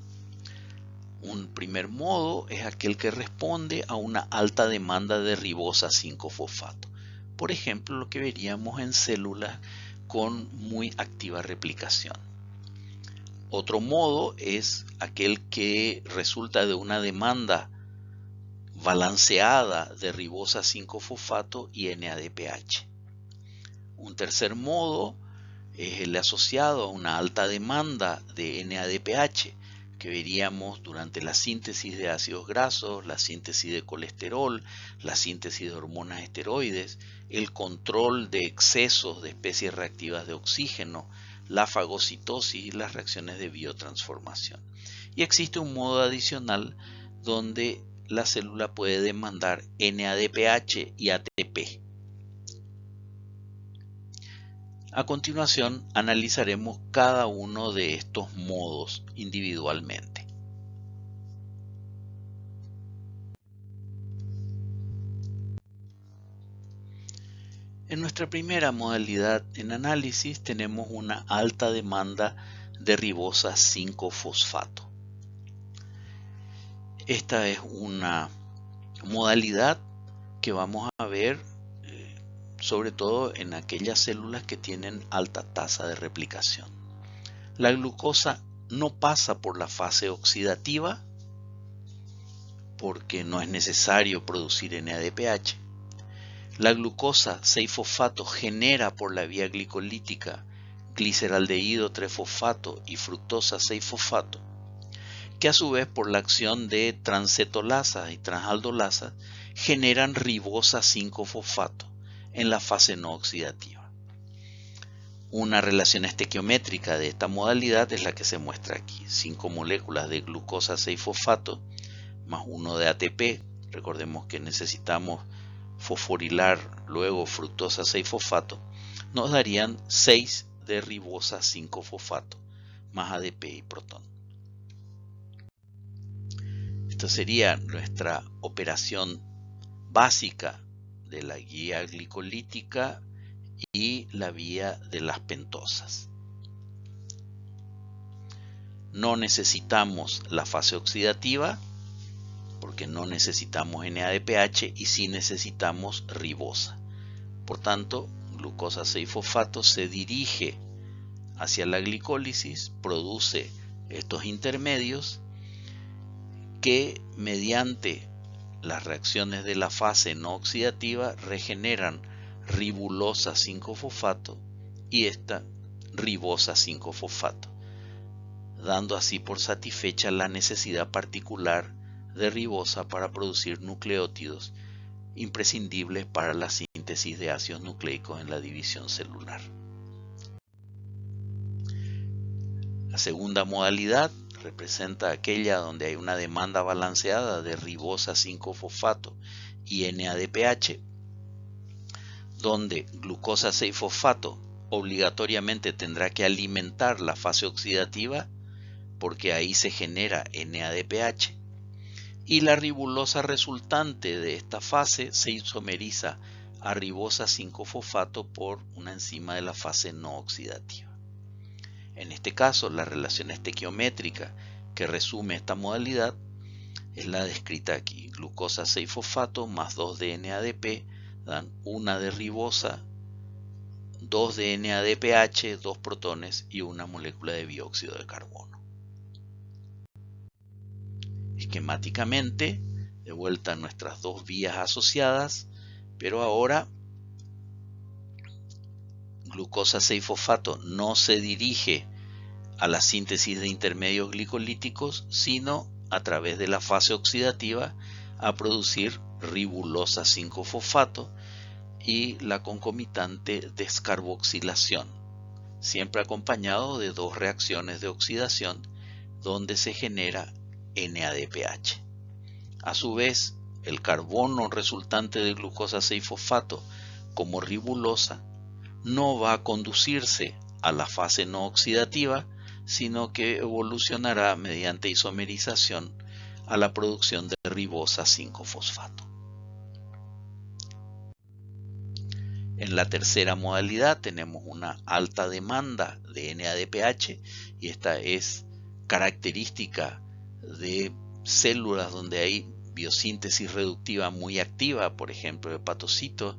Un primer modo es aquel que responde a una alta demanda de ribosa 5-fosfato. Por ejemplo, lo que veríamos en células con muy activa replicación. Otro modo es aquel que resulta de una demanda balanceada de ribosa 5-fosfato y NADPH. Un tercer modo es el asociado a una alta demanda de NADPH, que veríamos durante la síntesis de ácidos grasos, la síntesis de colesterol, la síntesis de hormonas esteroides, el control de excesos de especies reactivas de oxígeno, la fagocitosis y las reacciones de biotransformación. Y existe un modo adicional donde la célula puede demandar NADPH y ATP. A continuación, analizaremos cada uno de estos modos individualmente. En nuestra primera modalidad en análisis tenemos una alta demanda de ribosa 5-fosfato. Esta es una modalidad que vamos a ver sobre todo en aquellas células que tienen alta tasa de replicación. La glucosa no pasa por la fase oxidativa porque no es necesario producir NADPH. La glucosa 6-fosfato genera por la vía glicolítica gliceraldehído 3-fosfato y fructosa 6-fosfato, que a su vez por la acción de transcetolasas y transaldolasas generan ribosa 5-fosfato en la fase no oxidativa. Una relación estequiométrica de esta modalidad es la que se muestra aquí. 5 moléculas de glucosa 6-fosfato más 1 de ATP. Recordemos que necesitamos fosforilar luego fructosa 6-fosfato. Nos darían 6 de ribosa 5-fosfato más ADP y protón. Esta sería nuestra operación básica de la guía glicolítica y la vía de las pentosas. No necesitamos la fase oxidativa porque no necesitamos NADPH y sí necesitamos ribosa. Por tanto, glucosa 6-fosfato se dirige hacia la glicólisis, produce estos intermedios que mediante las reacciones de la fase no oxidativa regeneran ribulosa 5-fosfato y esta ribosa 5-fosfato, dando así por satisfecha la necesidad particular de ribosa para producir nucleótidos imprescindibles para la síntesis de ácidos nucleicos en la división celular. La segunda modalidad representa aquella donde hay una demanda balanceada de ribosa 5-fosfato y NADPH, donde glucosa 6-fosfato obligatoriamente tendrá que alimentar la fase oxidativa porque ahí se genera NADPH, y la ribulosa resultante de esta fase se isomeriza a ribosa 5-fosfato por una enzima de la fase no oxidativa. En este caso, la relación estequiométrica que resume esta modalidad es la descrita aquí. Glucosa 6-fosfato más 2 de NADP dan 1 de ribosa, 2 de NADPH, 2 protones y una molécula de dióxido de carbono. Esquemáticamente, de vuelta a nuestras dos vías asociadas, pero ahora glucosa 6-fosfato no se dirige a la síntesis de intermedios glicolíticos, sino a través de la fase oxidativa a producir ribulosa 5-fosfato y la concomitante descarboxilación, siempre acompañado de dos reacciones de oxidación donde se genera NADPH. A su vez, el carbono resultante de glucosa 6-fosfato como ribulosa no va a conducirse a la fase no oxidativa, sino que evolucionará mediante isomerización a la producción de ribosa 5-fosfato. En la tercera modalidad tenemos una alta demanda de NADPH y esta es característica de células donde hay biosíntesis reductiva muy activa, por ejemplo hepatocitos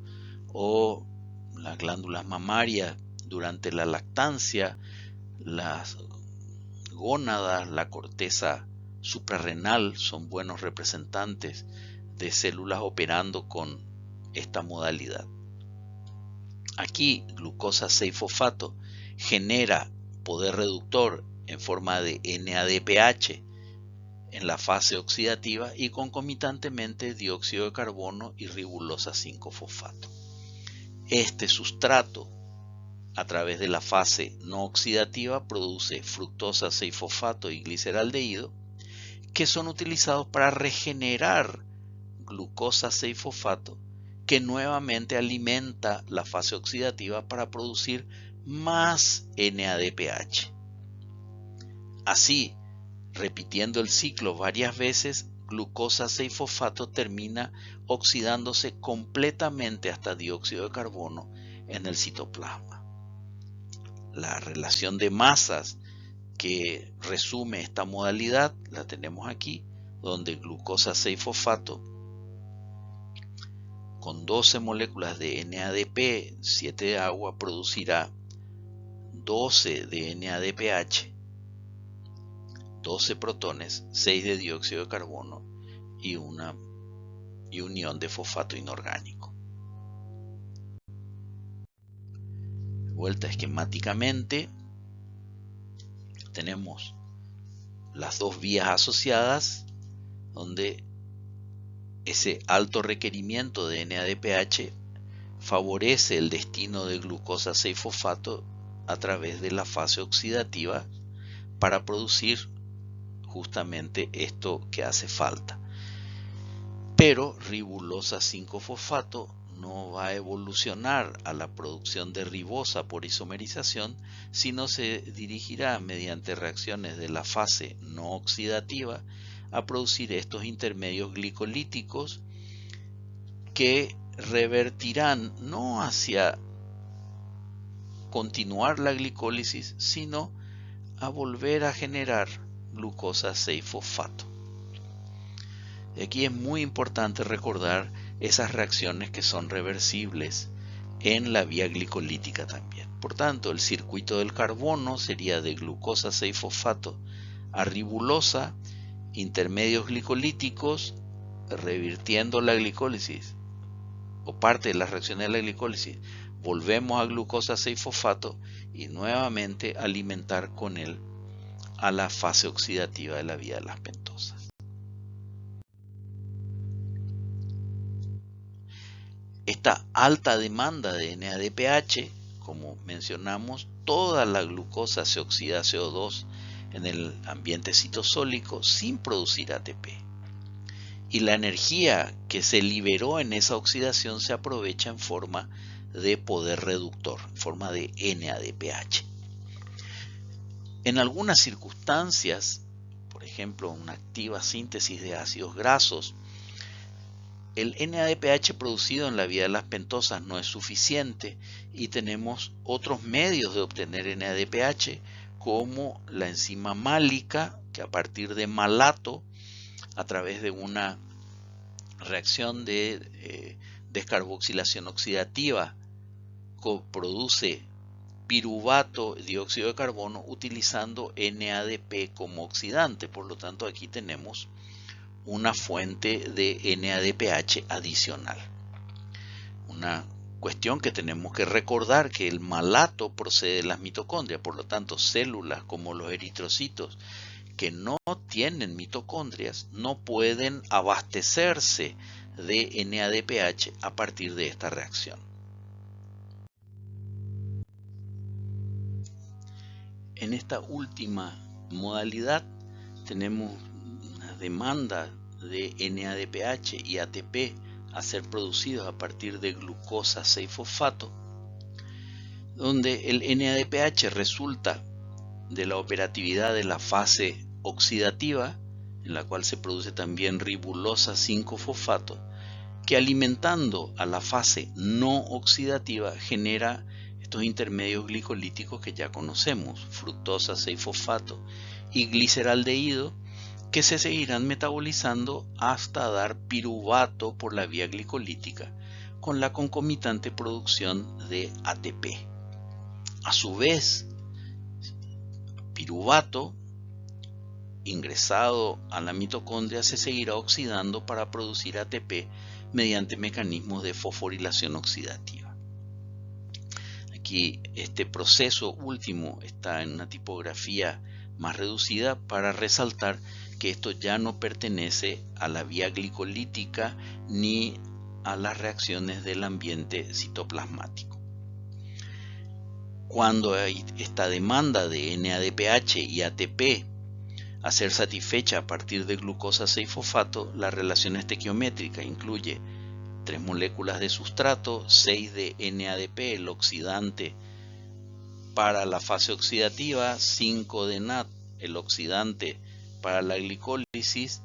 o las glándulas mamarias durante la lactancia, las gónadas, la corteza suprarrenal son buenos representantes de células operando con esta modalidad. Aquí glucosa 6-fosfato genera poder reductor en forma de NADPH en la fase oxidativa y concomitantemente dióxido de carbono y ribulosa 5-fosfato. Este sustrato a través de la fase no oxidativa produce fructosa 6-fosfato y gliceraldehído que son utilizados para regenerar glucosa 6-fosfato que nuevamente alimenta la fase oxidativa para producir más NADPH. Así, repitiendo el ciclo varias veces, glucosa 6-fosfato termina oxidándose completamente hasta dióxido de carbono en el citoplasma. La relación de masas que resume esta modalidad la tenemos aquí, donde glucosa 6-fosfato con 12 moléculas de NADP, 7 de agua, producirá 12 de NADPH, 12 protones, 6 de dióxido de carbono y un ion de fosfato inorgánico. De vuelta esquemáticamente, tenemos las dos vías asociadas donde ese alto requerimiento de NADPH favorece el destino de glucosa 6-fosfato a través de la fase oxidativa para producir justamente esto que hace falta. Pero ribulosa 5-fosfato no va a evolucionar a la producción de ribosa por isomerización, sino se dirigirá mediante reacciones de la fase no oxidativa a producir estos intermedios glicolíticos que revertirán no hacia continuar la glicólisis, sino a volver a generar glucosa 6-fosfato. Aquí es muy importante recordar esas reacciones que son reversibles en la vía glicolítica también. Por tanto, el circuito del carbono sería de glucosa 6-fosfato a ribulosa, intermedios glicolíticos, revirtiendo la glicólisis o parte de las reacciones de la glicólisis, volvemos a glucosa 6-fosfato y nuevamente alimentar con él a la fase oxidativa de la vía de las pentosas. esta alta demanda de NADPH, como mencionamos, toda la glucosa se oxida a CO2 en el ambiente citosólico sin producir ATP. Y la energía que se liberó en esa oxidación se aprovecha en forma de poder reductor, en forma de NADPH. En algunas circunstancias, por ejemplo, una activa síntesis de ácidos grasos, el NADPH producido en la vía de las pentosas no es suficiente y tenemos otros medios de obtener NADPH, como la enzima málica, que a partir de malato, a través de una reacción de descarboxilación oxidativa, produce piruvato, dióxido de carbono, utilizando NADP como oxidante. Por lo tanto, aquí tenemos una fuente de NADPH adicional. Una cuestión que tenemos que recordar, que el malato procede de las mitocondrias, por lo tanto células como los eritrocitos que no tienen mitocondrias no pueden abastecerse de NADPH a partir de esta reacción. En esta última modalidad tenemos una demanda de NADPH y ATP a ser producidos a partir de glucosa 6-fosfato, donde el NADPH resulta de la operatividad de la fase oxidativa, en la cual se produce también ribulosa 5-fosfato, que alimentando a la fase no oxidativa genera estos intermedios glicolíticos que ya conocemos, fructosa 6-fosfato y gliceraldehído, que se seguirán metabolizando hasta dar piruvato por la vía glicolítica, con la concomitante producción de ATP. A su vez, piruvato ingresado a la mitocondria se seguirá oxidando para producir ATP mediante mecanismos de fosforilación oxidativa. Aquí este proceso último está en una tipografía más reducida para resaltar que esto ya no pertenece a la vía glicolítica ni a las reacciones del ambiente citoplasmático. Cuando hay esta demanda de NADPH y ATP a ser satisfecha a partir de glucosa 6-fosfato, la relación estequiométrica incluye 3 moléculas de sustrato, 6 de NADP, el oxidante para la fase oxidativa, 5 de NAD, el oxidante para la glicólisis,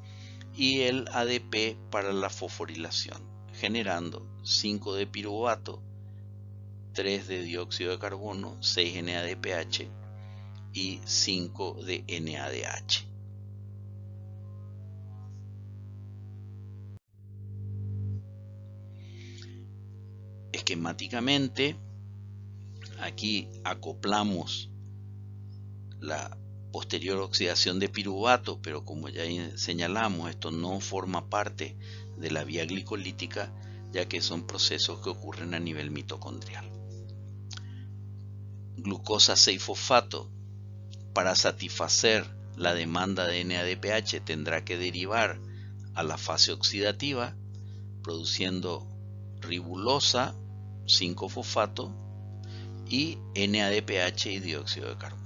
y el ADP para la fosforilación, generando 5 de piruvato, 3 de dióxido de carbono, 6 NADPH y 5 de NADH. Esquemáticamente, aquí acoplamos la posterior oxidación de piruvato, pero como ya señalamos, esto no forma parte de la vía glicolítica, ya que son procesos que ocurren a nivel mitocondrial. Glucosa 6-fosfato, para satisfacer la demanda de NADPH, tendrá que derivar a la fase oxidativa, produciendo ribulosa 5-fosfato y NADPH y dióxido de carbono.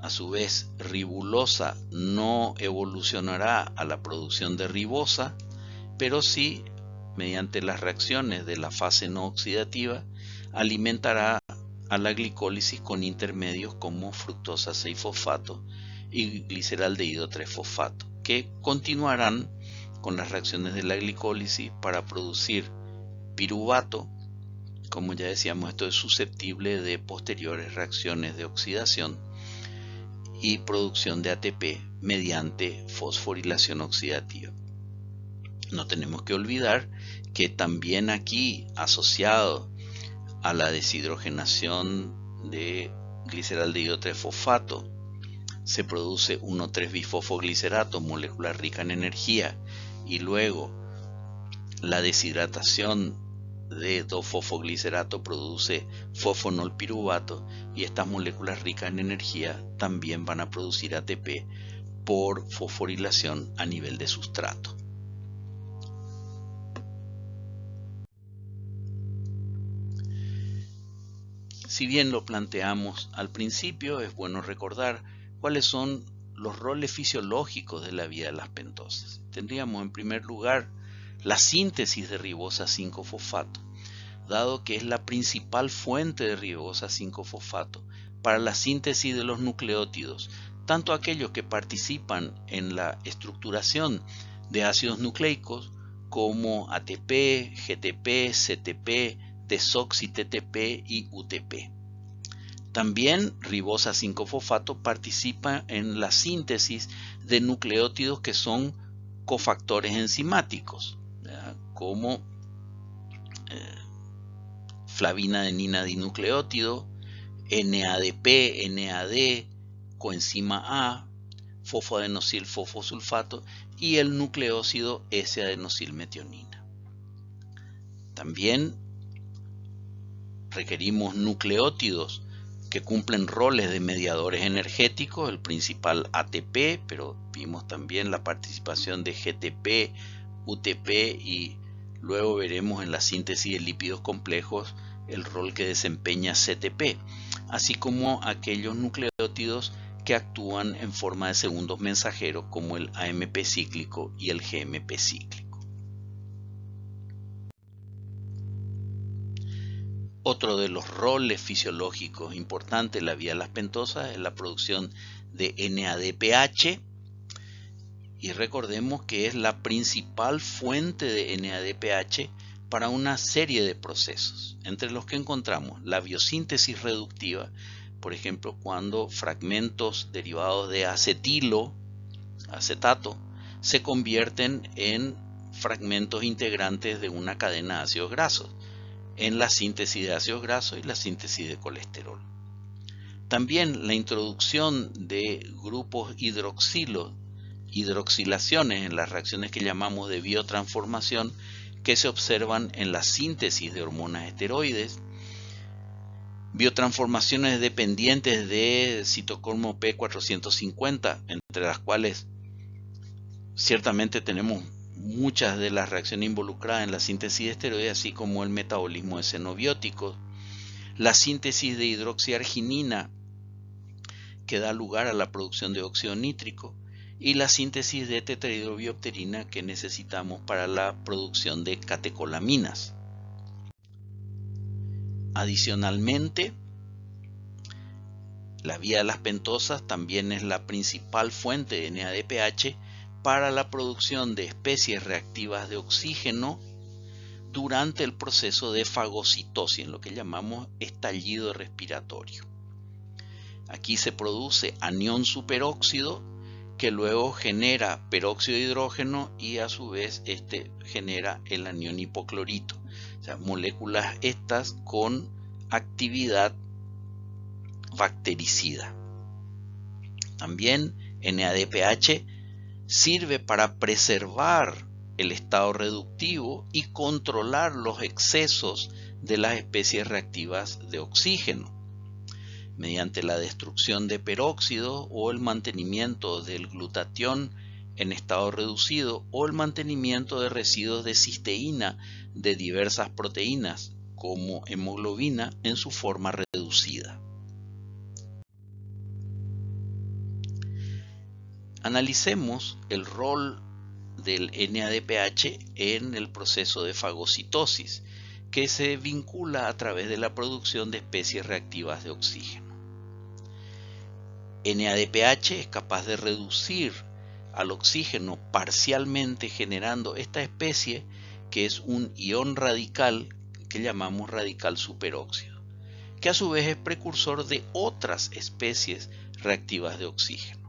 A su vez, ribulosa no evolucionará a la producción de ribosa, pero sí, mediante las reacciones de la fase no oxidativa, alimentará a la glicólisis con intermedios como fructosa 6-fosfato y gliceraldehído 3-fosfato, que continuarán con las reacciones de la glicólisis para producir piruvato. Como ya decíamos, esto es susceptible de posteriores reacciones de oxidación y producción de ATP mediante fosforilación oxidativa. No tenemos que olvidar que también aquí, asociado a la deshidrogenación de gliceraldehído 3-fosfato, se produce 1,3-bifosfoglicerato, molécula rica en energía, y luego la deshidratación de 2-fosfoglicerato produce fosfonolpiruvato, y estas moléculas ricas en energía también van a producir ATP por fosforilación a nivel de sustrato. Si bien lo planteamos al principio, es bueno recordar cuáles son los roles fisiológicos de la vía de las pentosas. Tendríamos en primer lugar la síntesis de ribosa 5-fosfato, dado que es la principal fuente de ribosa 5-fosfato para la síntesis de los nucleótidos, tanto aquellos que participan en la estructuración de ácidos nucleicos como ATP, GTP, CTP, desoxi-TTP y UTP. También ribosa 5-fosfato participa en la síntesis de nucleótidos que son cofactores enzimáticos, ¿verdad? Como flavina-adenina dinucleótido, NADP, NAD, coenzima A, fosfoadenosil-fosfosulfato y el nucleócido S-adenosilmetionina. También requerimos nucleótidos que cumplen roles de mediadores energéticos, el principal ATP, pero vimos también la participación de GTP, UTP y luego veremos en la síntesis de lípidos complejos el rol que desempeña CTP, así como aquellos nucleótidos que actúan en forma de segundos mensajeros como el AMP cíclico y el GMP cíclico. Otro de los roles fisiológicos importantes en la vía de las pentosas es la producción de NADPH, y recordemos que es la principal fuente de NADPH para una serie de procesos, entre los que encontramos la biosíntesis reductiva, por ejemplo, cuando fragmentos derivados de acetato, se convierten en fragmentos integrantes de una cadena de ácidos grasos, en la síntesis de ácidos grasos y la síntesis de colesterol. También la introducción de grupos hidroxilaciones en las reacciones que llamamos de biotransformación, que se observan en la síntesis de hormonas esteroides, biotransformaciones dependientes de citocromo P450, entre las cuales ciertamente tenemos muchas de las reacciones involucradas en la síntesis de esteroides, así como el metabolismo de xenobióticos, la síntesis de hidroxiarginina, que da lugar a la producción de óxido nítrico, y la síntesis de tetrahidrobiopterina que necesitamos para la producción de catecolaminas. Adicionalmente, la vía de las pentosas también es la principal fuente de NADPH para la producción de especies reactivas de oxígeno durante el proceso de fagocitosis, en lo que llamamos estallido respiratorio. Aquí se produce anión superóxido que luego genera peróxido de hidrógeno y a su vez genera el anión hipoclorito. O sea, moléculas estas con actividad bactericida. También NADPH sirve para preservar el estado reductivo y controlar los excesos de las especies reactivas de oxígeno, mediante la destrucción de peróxidos o el mantenimiento del glutatión en estado reducido o el mantenimiento de residuos de cisteína de diversas proteínas como hemoglobina en su forma reducida. Analicemos el rol del NADPH en el proceso de fagocitosis, que se vincula a través de la producción de especies reactivas de oxígeno. NADPH es capaz de reducir al oxígeno parcialmente, generando esta especie que es un ion radical que llamamos radical superóxido, que a su vez es precursor de otras especies reactivas de oxígeno.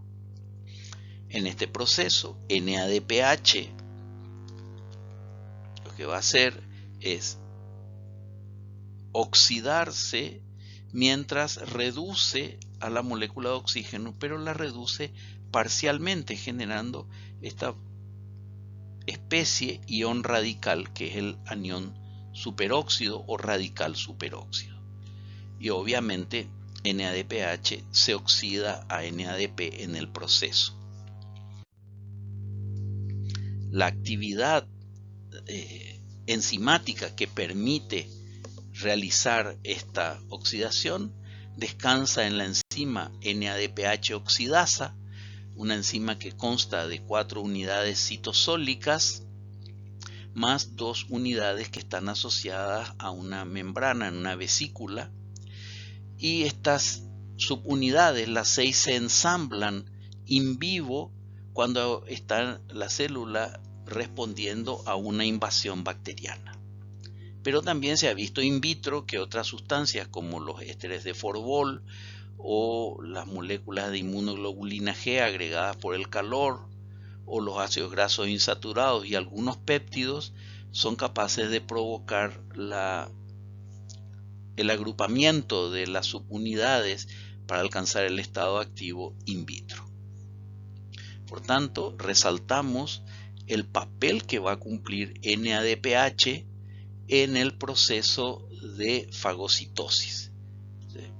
En este proceso, NADPH lo que va a hacer es oxidarse mientras reduce a la molécula de oxígeno, pero la reduce parcialmente, generando esta especie ion radical que es el anión superóxido o radical superóxido. Y obviamente NADPH se oxida a NADP en el proceso. La actividad enzimática que permite realizar esta oxidación descansa en la enzima NADPH oxidasa, una enzima que consta de 4 unidades citosólicas más 2 unidades que están asociadas a una membrana en una vesícula, y estas subunidades, las 6, se ensamblan in vivo cuando está la célula respondiendo a una invasión bacteriana. Pero también se ha visto in vitro que otras sustancias como los ésteres de Forbol o las moléculas de inmunoglobulina G agregadas por el calor o los ácidos grasos insaturados y algunos péptidos son capaces de provocar el agrupamiento de las subunidades para alcanzar el estado activo in vitro. Por tanto, resaltamos el papel que va a cumplir NADPH en el proceso de fagocitosis,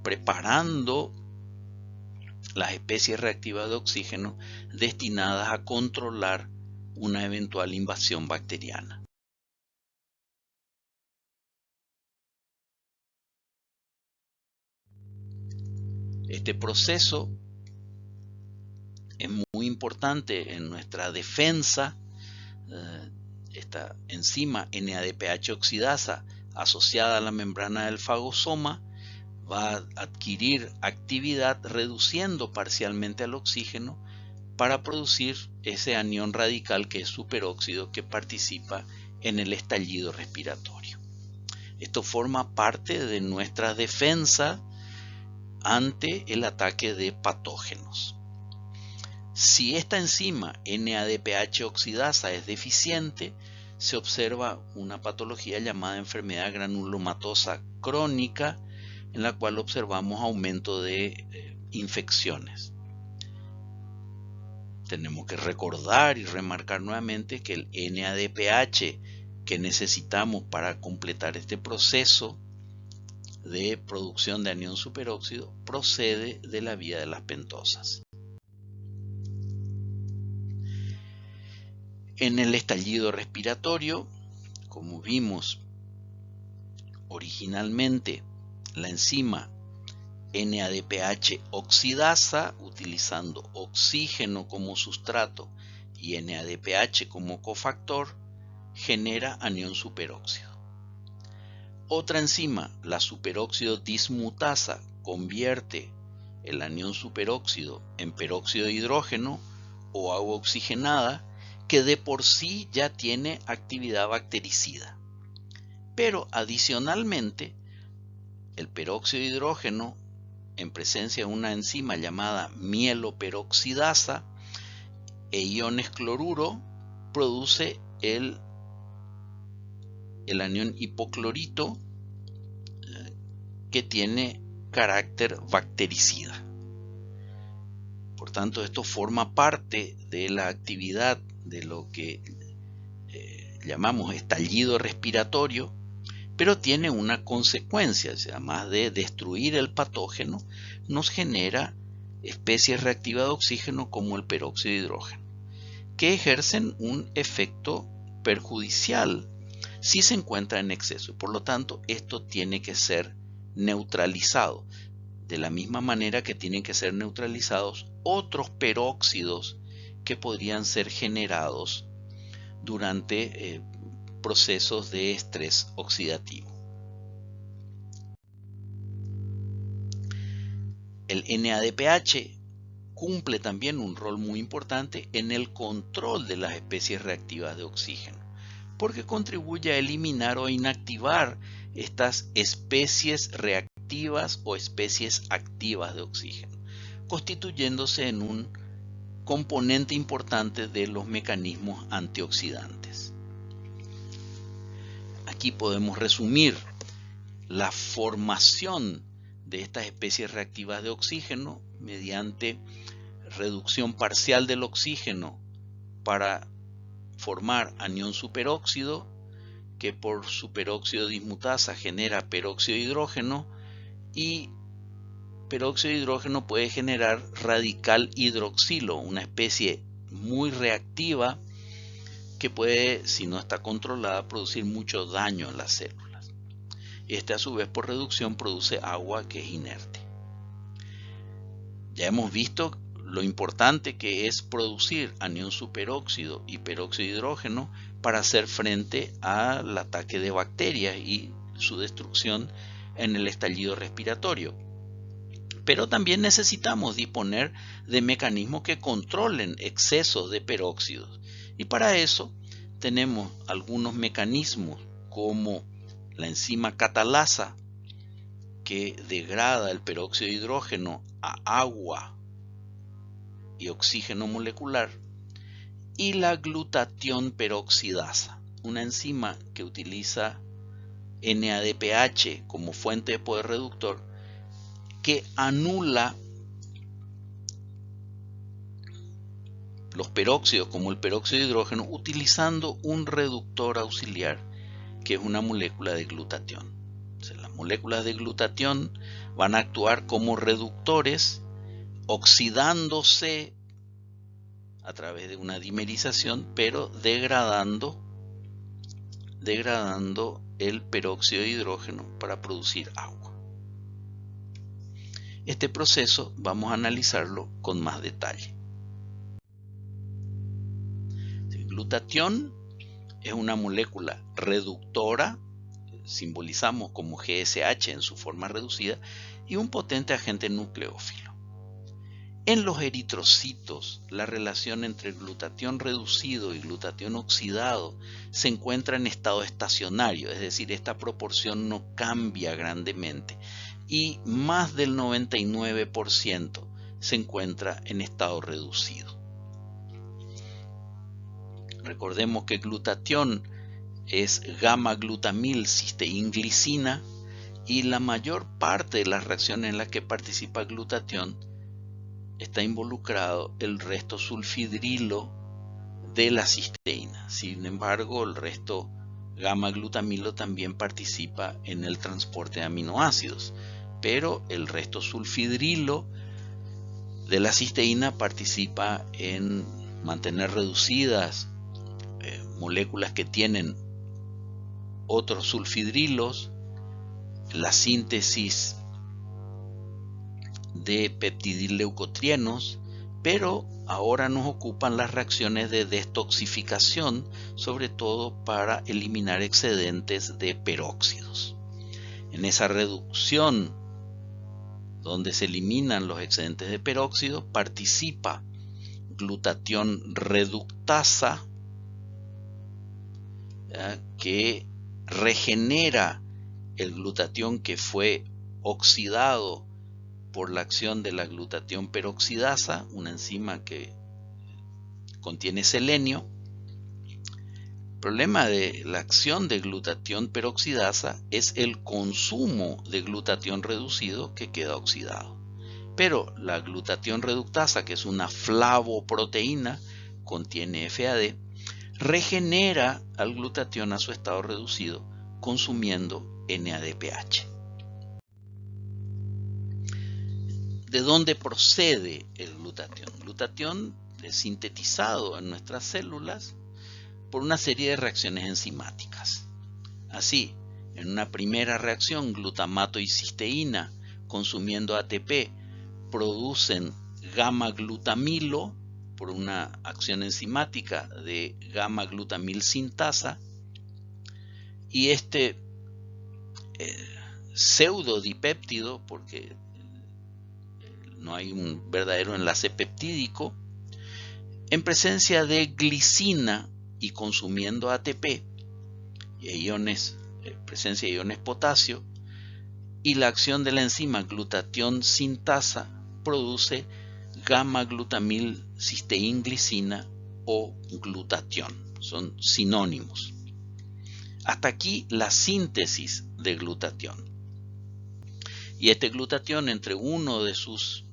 preparando las especies reactivas de oxígeno destinadas a controlar una eventual invasión bacteriana. Este proceso es muy importante en nuestra defensa. Esta enzima NADPH oxidasa asociada a la membrana del fagosoma va a adquirir actividad reduciendo parcialmente al oxígeno para producir ese anión radical que es superóxido que participa en el estallido respiratorio. Esto forma parte de nuestra defensa ante el ataque de patógenos. Si esta enzima NADPH oxidasa es deficiente, se observa una patología llamada enfermedad granulomatosa crónica, en la cual observamos aumento de infecciones. Tenemos que recordar y remarcar nuevamente que el NADPH que necesitamos para completar este proceso de producción de anión superóxido procede de la vía de las pentosas. En el estallido respiratorio, como vimos originalmente, la enzima NADPH oxidasa, utilizando oxígeno como sustrato y NADPH como cofactor, genera anión superóxido. Otra enzima, la superóxido dismutasa, convierte el anión superóxido en peróxido de hidrógeno o agua oxigenada, que de por sí ya tiene actividad bactericida. Pero adicionalmente, el peróxido de hidrógeno, en presencia de una enzima llamada mieloperoxidasa e iones cloruro, produce el anión hipoclorito que tiene carácter bactericida. Por tanto, esto forma parte de la actividad de lo que llamamos estallido respiratorio, pero tiene una consecuencia, o sea, además de destruir el patógeno, nos genera especies reactivas de oxígeno como el peróxido de hidrógeno, que ejercen un efecto perjudicial si se encuentra en exceso. Por lo tanto, esto tiene que ser neutralizado, de la misma manera que tienen que ser neutralizados otros peróxidos que podrían ser generados durante procesos de estrés oxidativo. El NADPH cumple también un rol muy importante en el control de las especies reactivas de oxígeno, porque contribuye a eliminar o inactivar estas especies reactivas o especies activas de oxígeno, constituyéndose en un componente importante de los mecanismos antioxidantes. Aquí podemos resumir la formación de estas especies reactivas de oxígeno mediante reducción parcial del oxígeno para formar anión superóxido, que por superóxido dismutasa genera peróxido de hidrógeno, y peróxido de hidrógeno puede generar radical hidroxilo, una especie muy reactiva que puede, si no está controlada, producir mucho daño en las células. Este a su vez por reducción produce agua que es inerte. Ya hemos visto lo importante que es producir anión superóxido y peróxido de hidrógeno para hacer frente al ataque de bacterias y su destrucción en el estallido respiratorio. Pero también necesitamos disponer de mecanismos que controlen excesos de peróxidos. Y para eso tenemos algunos mecanismos como la enzima catalasa, que degrada el peróxido de hidrógeno a agua y oxígeno molecular, y la glutatión peroxidasa, una enzima que utiliza NADPH como fuente de poder reductor, que anula los peróxidos como el peróxido de hidrógeno utilizando un reductor auxiliar que es una molécula de glutatión. Entonces, las moléculas de glutatión van a actuar como reductores, oxidándose a través de una dimerización, pero degradando el peróxido de hidrógeno para producir agua. Este proceso vamos a analizarlo con más detalle. El glutatión es una molécula reductora, simbolizamos como GSH en su forma reducida, y un potente agente nucleófilo. En los eritrocitos, la relación entre glutatión reducido y glutatión oxidado se encuentra en estado estacionario, es decir, esta proporción no cambia grandemente, y más del 99% se encuentra en estado reducido. Recordemos que glutatión es gamma-glutamil cisteína-glicina, y la mayor parte de las reacciones en las que participa glutatión está involucrado el resto sulfidrilo de la cisteína. Sin embargo, el resto gamma-glutamilo también participa en el transporte de aminoácidos, pero el resto sulfidrilo de la cisteína participa en mantener reducidas moléculas que tienen otros sulfidrilos, la síntesis de peptidileucotrienos, pero ahora nos ocupan las reacciones de detoxificación, sobre todo para eliminar excedentes de peróxidos. En esa reducción, donde se eliminan los excedentes de peróxido, participa glutatión reductasa, que regenera el glutatión que fue oxidado por la acción de la glutatión peroxidasa, una enzima que contiene selenio. El problema de la acción de glutatión peroxidasa es el consumo de glutatión reducido que queda oxidado. Pero la glutatión reductasa, que es una flavoproteína, contiene FAD, regenera al glutatión a su estado reducido consumiendo NADPH. ¿De dónde procede el glutatión? El glutatión es sintetizado en nuestras células por una serie de reacciones enzimáticas. Así, en una primera reacción, glutamato y cisteína consumiendo ATP producen gamma-glutamilo por una acción enzimática de gamma-glutamil sintasa, y este pseudodipéptido, porque no hay un verdadero enlace peptídico, en presencia de glicina y consumiendo ATP, presencia de iones potasio, y la acción de la enzima glutatión sintasa produce gamma-glutamil cisteína-glicina o glutatión. Son sinónimos. Hasta aquí la síntesis de glutatión. Y este glutatión, entre uno de sus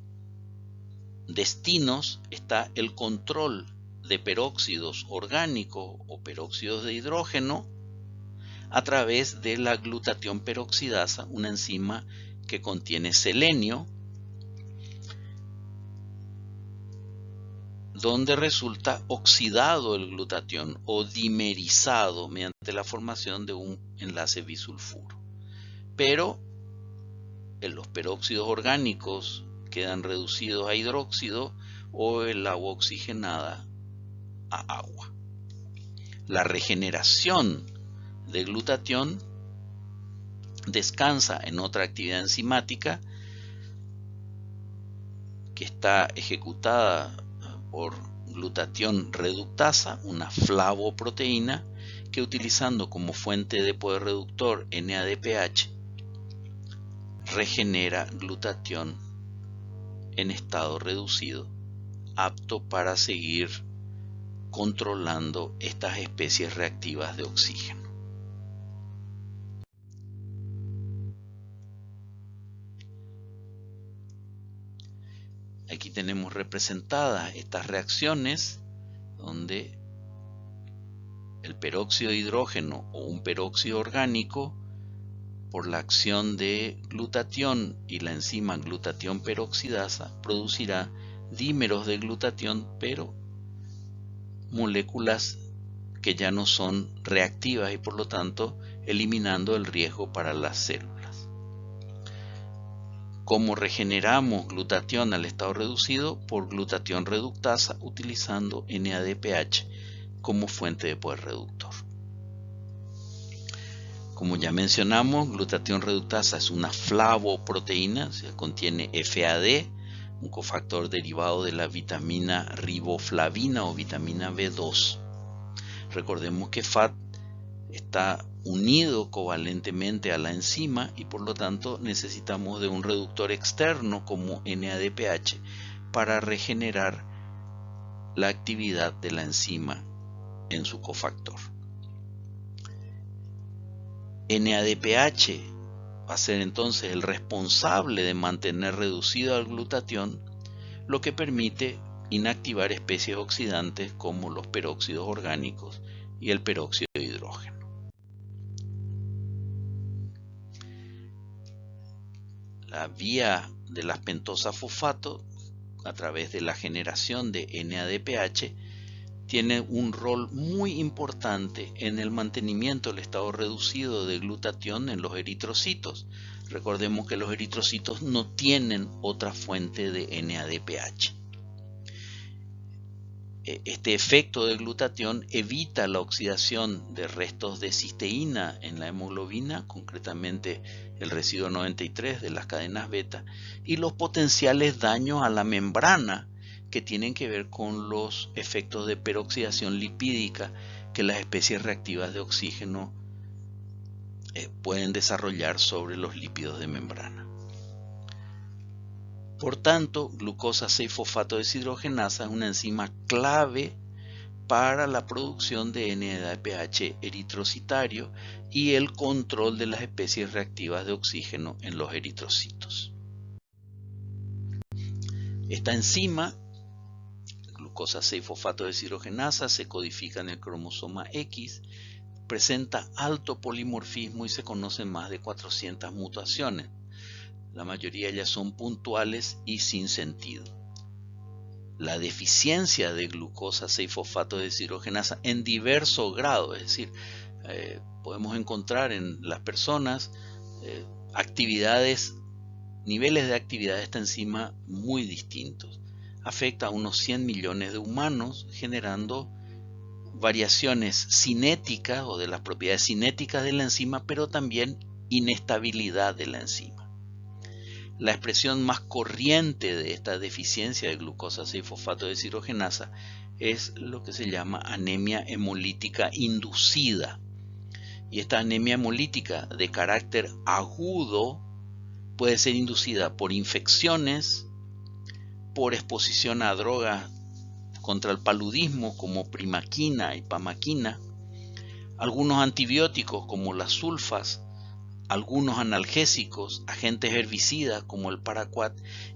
destinos está el control de peróxidos orgánicos o peróxidos de hidrógeno a través de la glutatión peroxidasa, una enzima que contiene selenio, donde resulta oxidado el glutatión o dimerizado mediante la formación de un enlace bisulfuro. pero los peróxidos orgánicos quedan reducidos a hidróxido o el agua oxigenada a agua. La regeneración de glutatión descansa en otra actividad enzimática que está ejecutada por glutatión reductasa, una flavoproteína que, utilizando como fuente de poder reductor NADPH, regenera glutatión en estado reducido, apto para seguir controlando estas especies reactivas de oxígeno. Aquí tenemos representadas estas reacciones donde el peróxido de hidrógeno o un peróxido orgánico, por la acción de glutatión y la enzima glutatión peroxidasa, producirá dímeros de glutatión, pero moléculas que ya no son reactivas y por lo tanto eliminando el riesgo para las células. ¿Cómo regeneramos glutatión al estado reducido? Por glutatión reductasa, utilizando NADPH como fuente de poder reductor. Como ya mencionamos, glutatión reductasa es una flavoproteína, o sea, contiene FAD, un cofactor derivado de la vitamina riboflavina o vitamina B2. Recordemos que FAD está unido covalentemente a la enzima y por lo tanto necesitamos de un reductor externo como NADPH para regenerar la actividad de la enzima en su cofactor. NADPH va a ser entonces el responsable de mantener reducido al glutatión, lo que permite inactivar especies oxidantes como los peróxidos orgánicos y el peróxido de hidrógeno. La vía de las pentosas fosfato, a través de la generación de NADPH, tiene un rol muy importante en el mantenimiento del estado reducido de glutatión en los eritrocitos. Recordemos que los eritrocitos no tienen otra fuente de NADPH. Este efecto de glutatión evita la oxidación de restos de cisteína en la hemoglobina, concretamente el residuo 93 de las cadenas beta, y los potenciales daños a la membrana que tienen que ver con los efectos de peroxidación lipídica que las especies reactivas de oxígeno pueden desarrollar sobre los lípidos de membrana. Por tanto, glucosa 6-fosfato deshidrogenasa es una enzima clave para la producción de NADPH eritrocitario y el control de las especies reactivas de oxígeno en los eritrocitos. Esta enzima, glucosa 6-fosfato deshidrogenasa, se codifica en el cromosoma X, presenta alto polimorfismo y se conocen más de 400 mutaciones. La mayoría de ellas son puntuales y sin sentido. La deficiencia de glucosa 6-fosfato deshidrogenasa en diverso grado, es decir, podemos encontrar en las personas niveles de actividad de esta enzima muy distintos. Afecta a unos 100 millones de humanos, generando variaciones cinéticas o de las propiedades cinéticas de la enzima, pero también inestabilidad de la enzima. La expresión más corriente de esta deficiencia de glucosa 6-fosfato deshidrogenasa es lo que se llama anemia hemolítica inducida. Y esta anemia hemolítica de carácter agudo puede ser inducida por infecciones, por exposición a drogas contra el paludismo como primaquina y pamaquina, algunos antibióticos como las sulfas, algunos analgésicos, agentes herbicidas como el paraquat,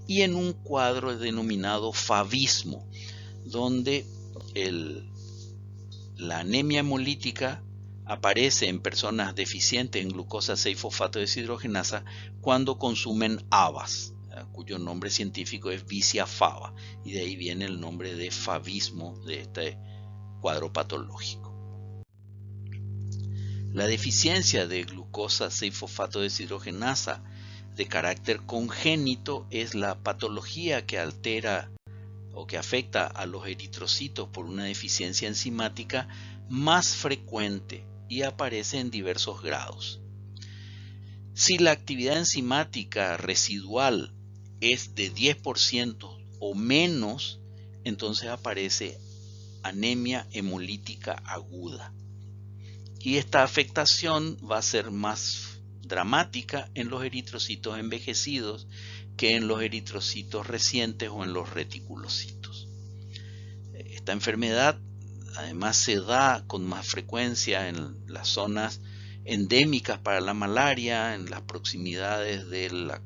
y en un cuadro denominado favismo, donde la anemia hemolítica aparece en personas deficientes en glucosa 6-fosfato deshidrogenasa cuando consumen habas, cuyo nombre científico es Vicia fava, y de ahí viene el nombre de favismo de este cuadro patológico. La deficiencia de glucosa glucosa 6-fosfato deshidrogenasa de carácter congénito es la patología que altera o que afecta a los eritrocitos por una deficiencia enzimática más frecuente y aparece en diversos grados. Si la actividad enzimática residual es de 10% o menos, entonces aparece anemia hemolítica aguda. Y esta afectación va a ser más dramática en los eritrocitos envejecidos que en los eritrocitos recientes o en los reticulocitos. Esta enfermedad además se da con más frecuencia en las zonas endémicas para la malaria, en las proximidades de las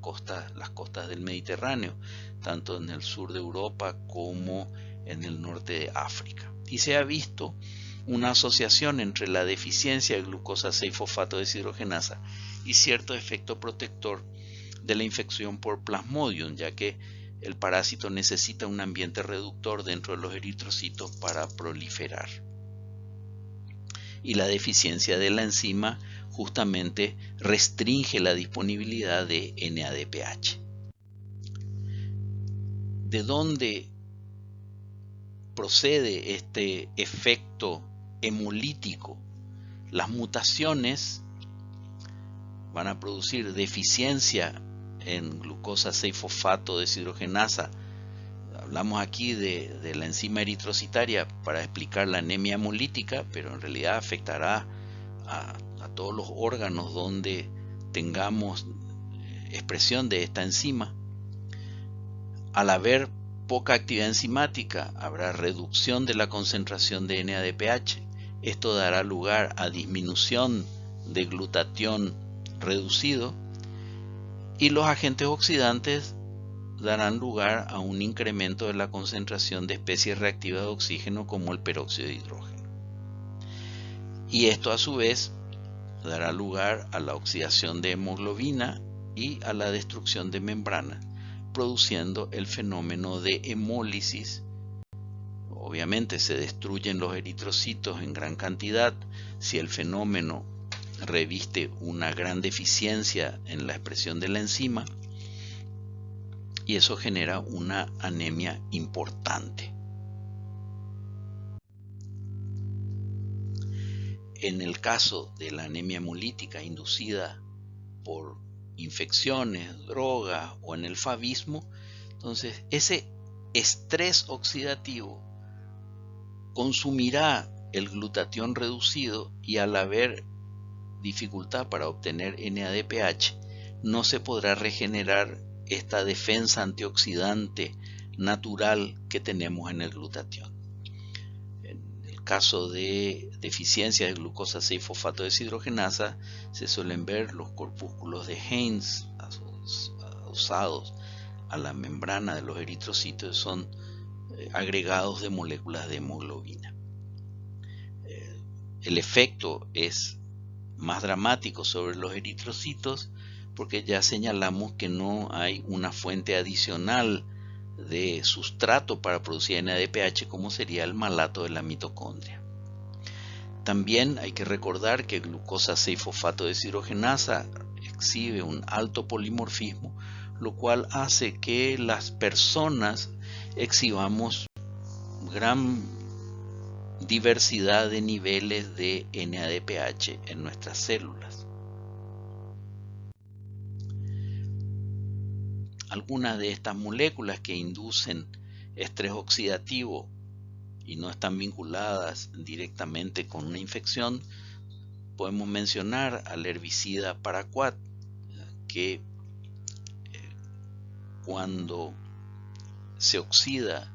costas del Mediterráneo, tanto en el sur de Europa como en el norte de África. Y se ha visto una asociación entre la deficiencia de glucosa 6-fosfato deshidrogenasa y cierto efecto protector de la infección por Plasmodium, ya que el parásito necesita un ambiente reductor dentro de los eritrocitos para proliferar. Y la deficiencia de la enzima justamente restringe la disponibilidad de NADPH. ¿De dónde procede este efecto hemolítico? Las mutaciones van a producir deficiencia en glucosa 6-fosfato deshidrogenasa. Hablamos aquí de la enzima eritrocitaria para explicar la anemia hemolítica, pero en realidad afectará a todos los órganos donde tengamos expresión de esta enzima. Al haber poca actividad enzimática, habrá reducción de la concentración de NADPH. Esto dará lugar a disminución de glutatión reducido y los agentes oxidantes darán lugar a un incremento de la concentración de especies reactivas de oxígeno como el peróxido de hidrógeno. Y esto a su vez dará lugar a la oxidación de hemoglobina y a la destrucción de membranas, produciendo el fenómeno de hemólisis. Obviamente se destruyen los eritrocitos en gran cantidad si el fenómeno reviste una gran deficiencia en la expresión de la enzima, y eso genera una anemia importante. En el caso de la anemia hemolítica inducida por infecciones, drogas o en el favismo, entonces ese estrés oxidativo consumirá el glutatión reducido y al haber dificultad para obtener NADPH no se podrá regenerar esta defensa antioxidante natural que tenemos en el glutatión. En el caso de deficiencia de glucosa 6-fosfato deshidrogenasa se suelen ver los corpúsculos de Heinz adosados a la membrana de los eritrocitos, son agregados de moléculas de hemoglobina. El efecto es más dramático sobre los eritrocitos porque ya señalamos que no hay una fuente adicional de sustrato para producir NADPH como sería el malato de la mitocondria. También hay que recordar que glucosa 6-fosfato deshidrogenasa exhibe un alto polimorfismo, lo cual hace que las personas exhibamos gran diversidad de niveles de NADPH en nuestras células. Algunas de estas moléculas que inducen estrés oxidativo y no están vinculadas directamente con una infección, podemos mencionar al herbicida paraquat, que cuando se oxida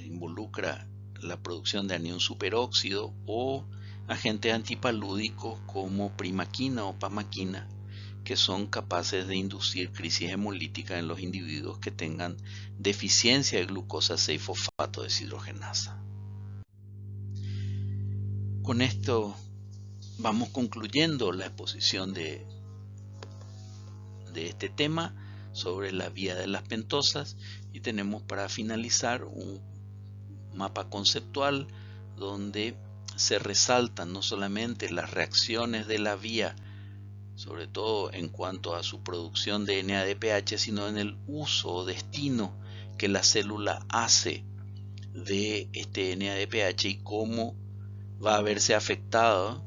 involucra la producción de anión superóxido, o agentes antipalúdicos como primaquina o pamaquina, que son capaces de inducir crisis hemolítica en los individuos que tengan deficiencia de glucosa 6-fosfato deshidrogenasa. Con esto vamos concluyendo la exposición de este tema sobre la vía de las pentosas, y tenemos para finalizar un mapa conceptual donde se resaltan no solamente las reacciones de la vía, sobre todo en cuanto a su producción de NADPH, sino en el uso o destino que la célula hace de este NADPH y cómo va a verse afectado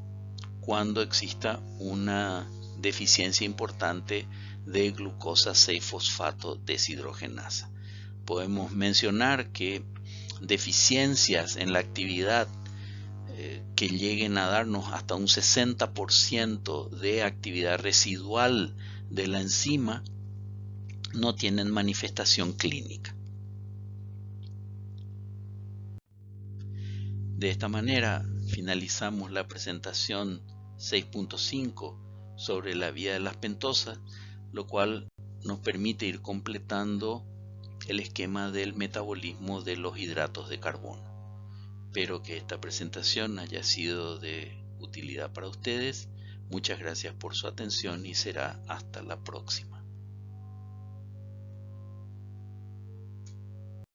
cuando exista una deficiencia importante de glucosa 6-fosfato deshidrogenasa. Podemos mencionar que deficiencias en la actividad que lleguen a darnos hasta un 60% de actividad residual de la enzima no tienen manifestación clínica. De esta manera finalizamos la presentación 6.5 sobre la vía de las pentosas, lo cual nos permite ir completando el esquema del metabolismo de los hidratos de carbono. Espero que esta presentación haya sido de utilidad para ustedes. Muchas gracias por su atención y será hasta la próxima.